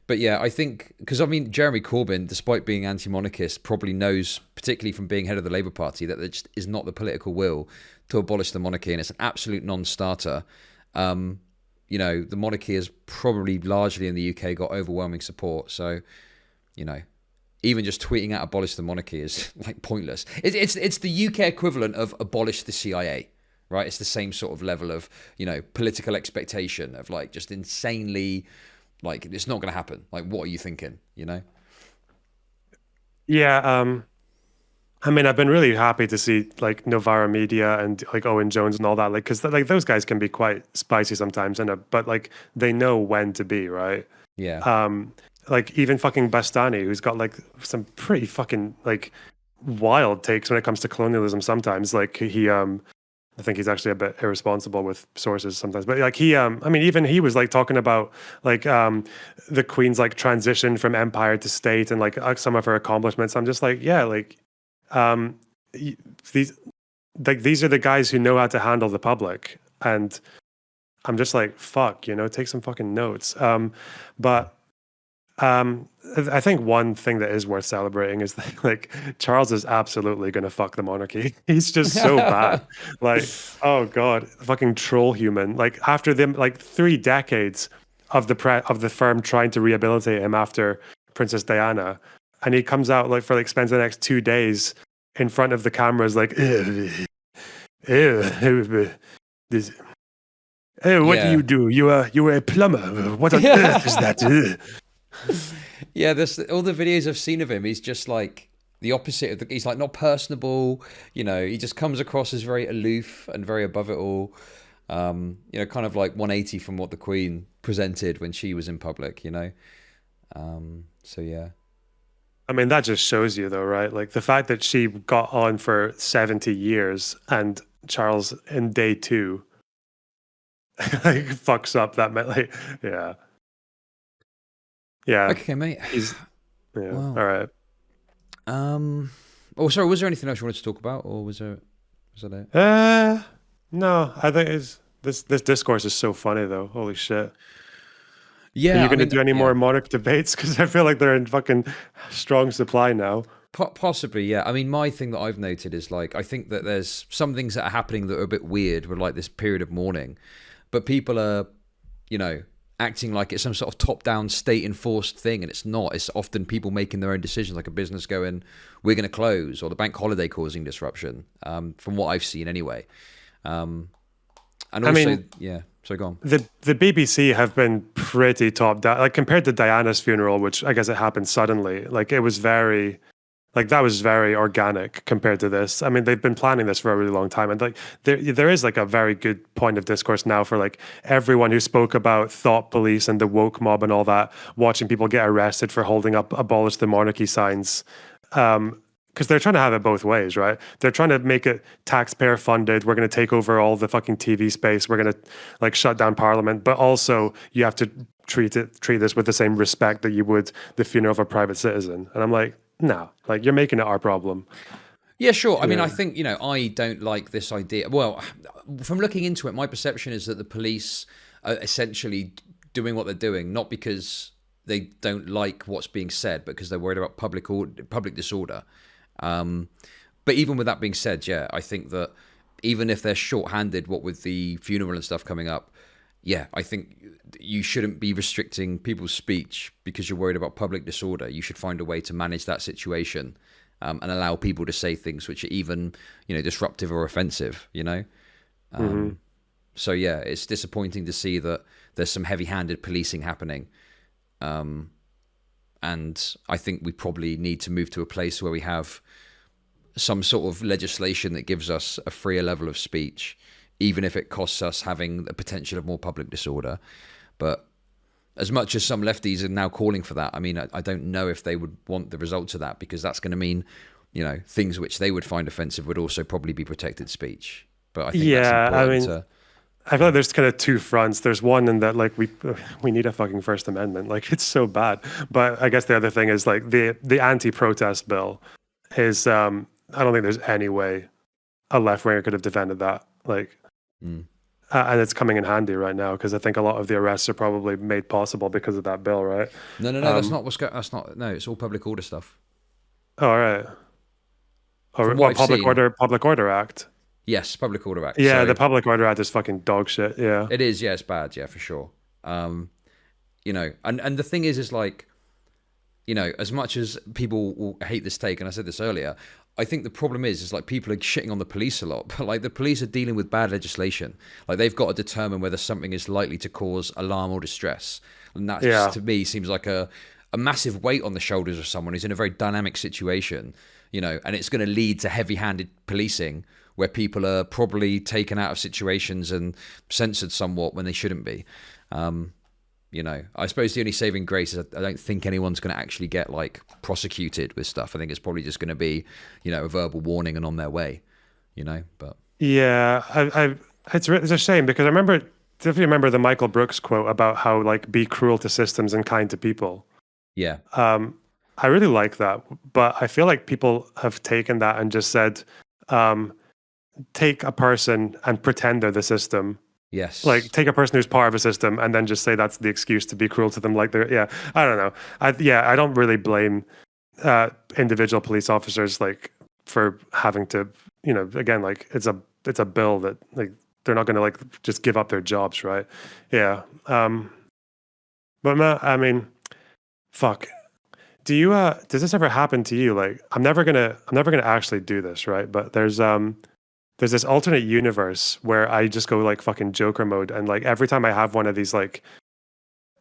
But yeah, I think, because I mean, Jeremy Corbyn, despite being anti-monarchist, probably knows, particularly from being head of the Labour Party, that there just is not the political will to abolish the monarchy, and it's an absolute non-starter. You know, the monarchy has probably largely in the UK got overwhelming support, so, you know, even just tweeting out "abolish the monarchy" is like pointless. It's the UK equivalent of "abolish the CIA," right? It's the same sort of level of, you know, political expectation of like just insanely, like, it's not going to happen. Like, what are you thinking? You know? Yeah, I mean, I've been really happy to see like Novara Media and like Owen Jones and all that, like, because like those guys can be quite spicy sometimes, but like they know when to be, right. Yeah. Like, even fucking Bastani, who's got like some pretty fucking like wild takes when it comes to colonialism sometimes. Like, I think he's actually a bit irresponsible with sources sometimes, but like I mean, even he was like talking about like the Queen's like transition from empire to state and like some of her accomplishments. I'm just like, yeah, like um these these are the guys who know how to handle the public, and I'm just like, fuck, you know, take some fucking notes. But I think one thing that is worth celebrating is that, like, Charles is absolutely going to fuck the monarchy. He's just so bad. Like, oh god, fucking troll human. Like, after them, like 3 decades of the firm trying to rehabilitate him after Princess Diana, and he comes out like spends the next 2 days in front of the cameras like, this. Oh, what do Yeah. you do? You are a plumber. What on earth is that? Yeah, there's all the videos I've seen of him. He's just like the opposite of he's like not personable. You know, he just comes across as very aloof and very above it all. You know, kind of like 180 from what the Queen presented when she was in public, you know. So yeah. I mean, that just shows you, though, right? Like, the fact that she got on for 70 years and Charles in day 2 like fucks up that like, yeah. Yeah. Okay, mate. He's yeah. Wow. All right. Oh, sorry. Was there anything else you wanted to talk about, or was that it? No, I think this discourse is so funny though. Holy shit. Are Yeah, you I going to mean, do any yeah. more monarch debates? Because I feel like they're in fucking strong supply now. Possibly, yeah. I mean, my thing that I've noted is like, I think that there's some things that are happening that are a bit weird with like this period of mourning, but people are, you know, acting like it's some sort of top-down state-enforced thing, and it's not. It's often people making their own decisions, like a business going, we're going to close, or the bank holiday causing disruption, from what I've seen anyway. And also, I mean, yeah, so go on. the BBC have been pretty top down, like compared to Diana's funeral, which I guess it happened suddenly. Like it was very, like that was very organic compared to this. I mean, they've been planning this for a really long time, and like there is like a very good point of discourse now for like everyone who spoke about thought police and the woke mob and all that, watching people get arrested for holding up abolish the monarchy signs. Because they're trying to have it both ways, right? They're trying to make it taxpayer funded. We're going to take over all the fucking TV space. We're going to like shut down Parliament, but also you have to treat this with the same respect that you would the funeral of a private citizen. And I'm like, no, like you're making it our problem. Yeah, sure. I mean, I think, you know, I don't like this idea. Well, from looking into it, my perception is that the police are essentially doing what they're doing, not because they don't like what's being said, but because they're worried about public disorder. But even with that being said, yeah, I think that even if they're short-handed, what with the funeral and stuff coming up, yeah, I think you shouldn't be restricting people's speech because you're worried about public disorder. You should find a way to manage that situation, and allow people to say things which are even, you know, disruptive or offensive, you know? So yeah, it's disappointing to see that there's some heavy-handed policing happening. And I think we probably need to move to a place where we have some sort of legislation that gives us a freer level of speech, even if it costs us having the potential of more public disorder. But as much as some lefties are now calling for that, I mean, I don't know if they would want the results of that, because that's going to mean, you know, things which they would find offensive would also probably be protected speech. But I think that's important to... I feel like there's kind of two fronts. There's one in that like we need a fucking First Amendment. Like it's so bad. But I guess the other thing is like the anti-protest bill is I don't think there's any way a left winger could have defended that. Like, and it's coming in handy right now because I think a lot of the arrests are probably made possible because of that bill, right? No, that's not what's going. That's not. No, it's all public order stuff. Oh, all right. Or what Public Order Act. Yes, Public Order Act. Yeah, the Public Order Act is fucking dog shit. Yeah, it is. Yeah, it's bad. Yeah, for sure. You know, and the thing is like, you know, as much as people will hate this take, and I said this earlier, I think the problem is like people are shitting on the police a lot, but like the police are dealing with bad legislation. Like they've got to determine whether something is likely to cause alarm or distress, and that just, to me seems like a massive weight on the shoulders of someone who's in a very dynamic situation. You know, and it's going to lead to heavy-handed policing, where people are probably taken out of situations and censored somewhat when they shouldn't be. You know, I suppose the only saving grace is I don't think anyone's going to actually get like prosecuted with stuff. I think it's probably just going to be, you know, a verbal warning and on their way, you know, but. Yeah, it's a shame because I definitely remember the Michael Brooks quote about how like be cruel to systems and kind to people. Yeah. I really like that, but I feel like people have taken that and just said, take a person and pretend they're the system. Yes. Like take a person who's part of a system and then just say that's the excuse to be cruel to them. Like they're, I don't know. I don't really blame individual police officers like for having to, you know, again, like it's a bill that like they're not going to like just give up their jobs, right? Yeah. But I mean, fuck. Do you does this ever happen to you? Like I'm never gonna actually do this, right? But there's this alternate universe where I just go like fucking Joker mode, and like every time I have one of these like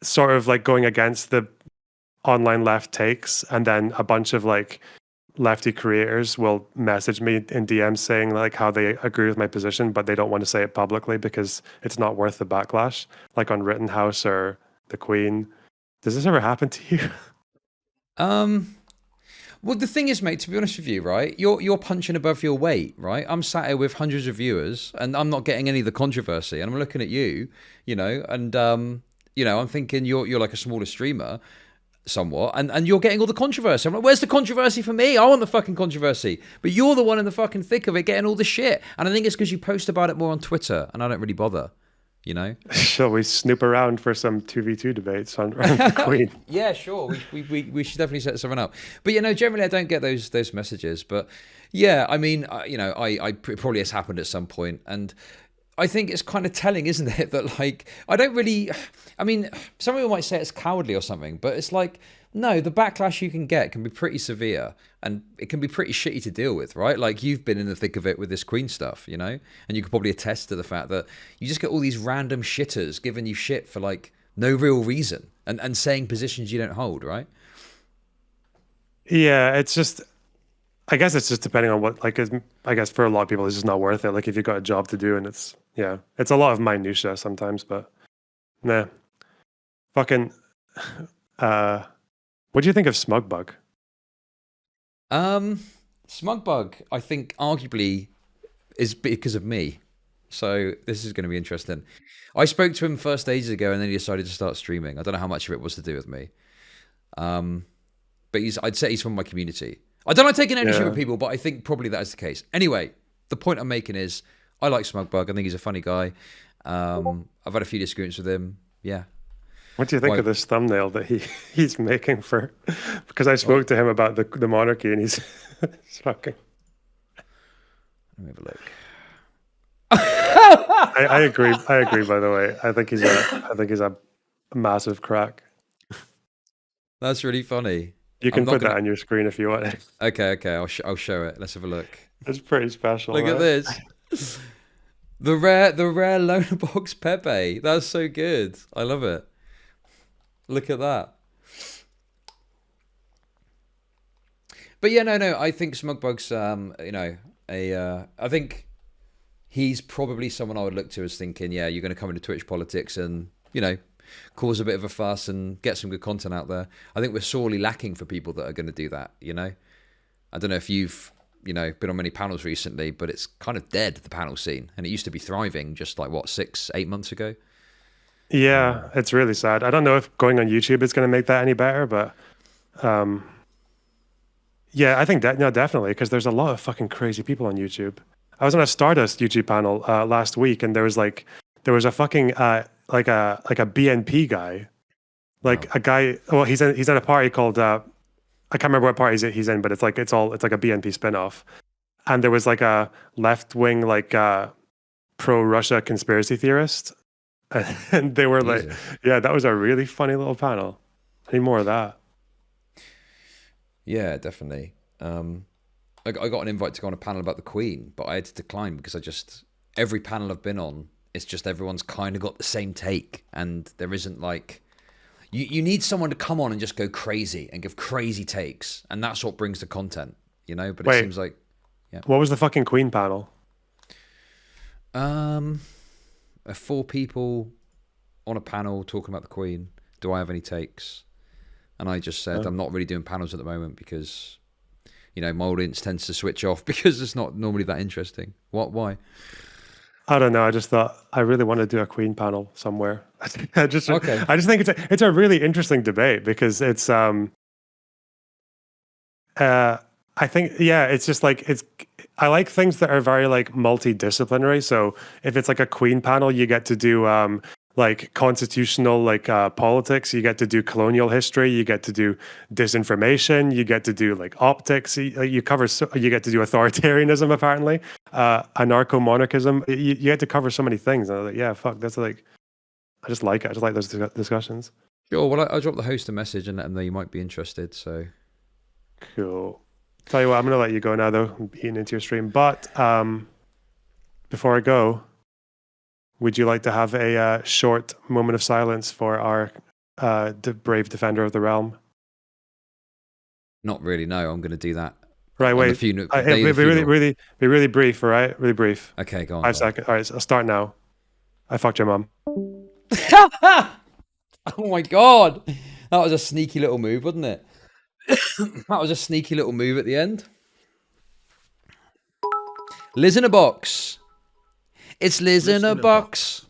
sort of like going against the online left takes, and then a bunch of like lefty creators will message me in DMs saying like how they agree with my position, but they don't want to say it publicly because it's not worth the backlash, like on Rittenhouse or the Queen. Does this ever happen to you? Well, the thing is, mate, to be honest with you, right, you're punching above your weight, right? I'm sat here with hundreds of viewers, and I'm not getting any of the controversy, and I'm looking at you, you know, and you know, I'm thinking you're like a smaller streamer, somewhat, and you're getting all the controversy. I'm like, where's the controversy for me? I want the fucking controversy, but you're the one in the fucking thick of it, getting all the shit. And I think it's because you post about it more on Twitter, and I don't really bother. you know? Shall we snoop around for some 2v2 debates on the Queen? Yeah, sure. We should definitely set something up. But generally I don't get those messages. But yeah, I mean, probably has happened at some point, and I think it's kind of telling, isn't it, that like I don't really. I mean, some people might say it's cowardly or something, but it's like no, the backlash you can get can be pretty severe, and it can be pretty shitty to deal with, right? Like you've been in the thick of it with this Queen stuff, and you could probably attest to the fact that you just get all these random shitters giving you shit for like no real reason and saying positions you don't hold, right? Yeah, it's just. I guess it's just depending on what. Like, I guess for a lot of people, it's just not worth it. Like, if you've got a job to do, and it's a lot of minutia sometimes, but nah. Fucking. What do you think of Smugbug? Smugbug, I think arguably is because of me. So this is going to be interesting. I spoke to him first ages ago, and then he decided to start streaming. I don't know how much of it was to do with me. But I'd say he's from my community. I don't like taking ownership of people, but I think probably that is the case. Anyway, the point I'm making is I like Smugbug. I think he's a funny guy. I've had a few disagreements with him. Yeah. What do you think of this thumbnail that he's making for? Because I spoke to him about the monarchy, and he's fucking. Let me have a look. I agree. I agree. By the way, I think he's a massive crack. That's really funny. You can put that on your screen if you want. Okay. I'll show it. Let's have a look. It's pretty special. Look at this. The rare LonerBox Pepe. That's so good. I love it. Look at that. But yeah, no. I think Smugbug's, I think he's probably someone I would look to as thinking, yeah, you're going to come into Twitch politics and, cause a bit of a fuss and get some good content out there. I think we're sorely lacking for people that are going to do that, I don't know if you've, been on many panels recently, but it's kind of dead, the panel scene. And it used to be thriving just like, 6-8 months ago? Yeah, it's really sad. I don't know if going on YouTube is going to make that any better, but yeah, I think definitely, because there's a lot of fucking crazy people on YouTube. I was on a Stardust YouTube panel last week, and there was a fucking like a BNP guy, a guy. Well, he's at a party called I can't remember what party he's in, but it's like a BNP spinoff, and there was like a left wing pro Russia conspiracy theorist, and they were like, yeah, that was a really funny little panel. I need more of that. Yeah, definitely. I got an invite to go on a panel about the Queen, but I had to decline because every panel I've been on, it's just everyone's kind of got the same take, and there isn't like you need someone to come on and just go crazy and give crazy takes, and that's what brings the content, But it seems like, yeah. What was the fucking Queen panel? 4 people on a panel talking about the Queen. Do I have any takes? And I just said I'm not really doing panels at the moment because, my audience tends to switch off because it's not normally that interesting. Why? I don't know. I just thought I really want to do a Queen panel somewhere. I just think it's a really interesting debate because it's I think it's just like I like things that are very like multidisciplinary. So if it's like a Queen panel, you get to do like constitutional politics, you get to do colonial history, you get to do disinformation, you get to do like optics, you get to do authoritarianism, apparently, anarcho-monarchism, you get to cover so many things. And I was like, yeah, fuck, that's like, I just like those discussions. Sure, well, I'll drop the host a message and let them know you might be interested, so. Cool. Tell you what, I'm going to let you go now, though. I'm eating into your stream, but before I go, would you like to have a short moment of silence for our brave defender of the realm? Not really, no. I'm going to do that. Right, wait. Be really brief, all right? Really brief. Okay, go on. 5 seconds. All right, so I'll start now. I fucked your mum. Oh my God. That was a sneaky little move, wasn't it? That was a sneaky little move at the end. Liz in a box. It's Liz in a box.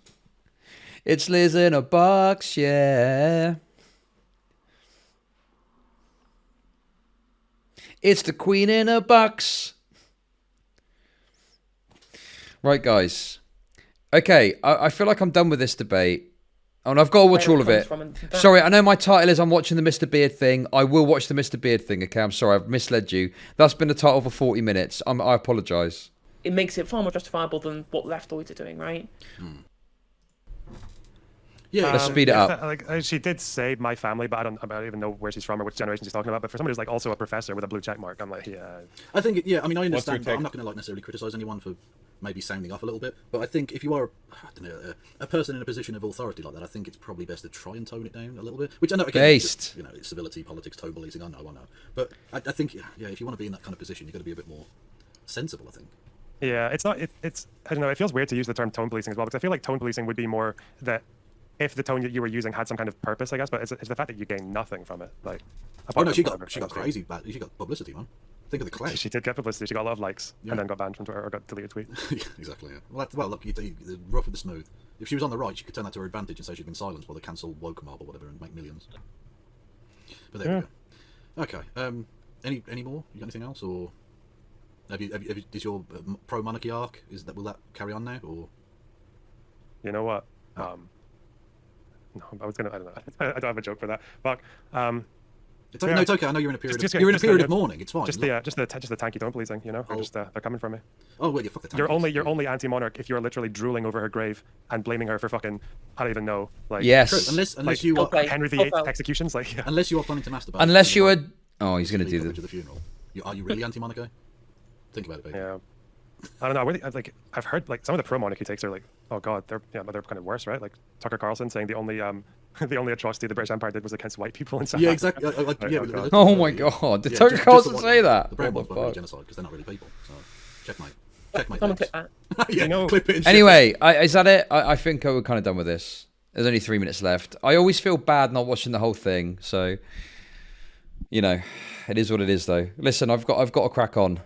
It's Liz in a box, yeah. It's the Queen in a box. Right, guys. Okay, I feel like I'm done with this debate. Oh, and I've got to watch Where all of comes it. from and that- Sorry, I know my title is I'm watching the Mr. Beard thing. I will watch the Mr. Beard thing, okay? I'm sorry, I've misled you. That's been the title for 40 minutes. I apologise. It makes it far more justifiable than what leftoids are doing, right? Yeah, Let's speed it yeah, up. Like she did say my family, but I don't even know where she's from or which generation she's talking about. But for somebody who's like also a professor with a blue check mark, I'm like, yeah. I think, I mean, I What's your understand. But I'm take? not going to like necessarily criticize anyone for maybe sounding off a little bit. But I think if you are, I don't know, a person in a position of authority like that, I think it's probably best to try and tone it down a little bit. Which I know, again, it's Based. just, it's civility, politics, tone policing. I know. But I think, if you want to be in that kind of position, you've got to be a bit more sensible, I think. Yeah, it's not. It's I don't know. It feels weird to use the term tone policing as well because I feel like tone policing would be more that if the tone that you were using had some kind of purpose, I guess. But it's the fact that you gain nothing from it. Like, Oh apart no, from she whatever, got crazy. She got publicity, man. Think of the clout. She did get publicity. She got a lot of likes Yeah. and then got banned from Twitter or got deleted tweet. Yeah, exactly. Yeah. Well, look, the rough with the smooth. If she was on the right, she could turn that to her advantage and say she'd been silenced by the cancel woke mob or whatever and make millions. But there we go. Okay. Any more? You got anything else, or is your pro monarchy arc? Will that carry on now, or? You know what? No, I was gonna. I don't know. I don't have a joke for that. But It's okay. No, it's okay. I know you're in a period. Just- You're in a just- period of mourning. It's fine. just the tanky tone policing. You know, they're just they're coming for me. Oh well, you fuck the tank. You're only anti-monarch if you're literally drooling over her grave and blaming her for fucking I don't even know like Yes. True. Unless like, you are Okay. Henry VIII Okay. executions. Like, yeah. unless you are planning to masturbate. Unless you are were... Oh, he's going to do to the... the funeral. Are you really anti-monarchy? Think about it, baby. Yeah. I don't know. I really, I've heard like some of the pro monarchy takes are like, oh god, they're kind of worse, right? Like Tucker Carlson saying the only the only atrocity the British Empire did was against white people in South Yeah, Africa. exactly. Like, Yeah, oh, God. Oh my god, did yeah, Tucker just Carlson the white say ones. that? The brown What ones the won't be fuck? genocide because they're not really people. So checkmate. Checkmate. Someone babes. click that. Yeah, You know- clip it. And Anyway, is that it? I think we're kind of done with this. There's only 3 minutes left. I always feel bad not watching the whole thing, so it is what it is, though. Listen, I've got to crack on.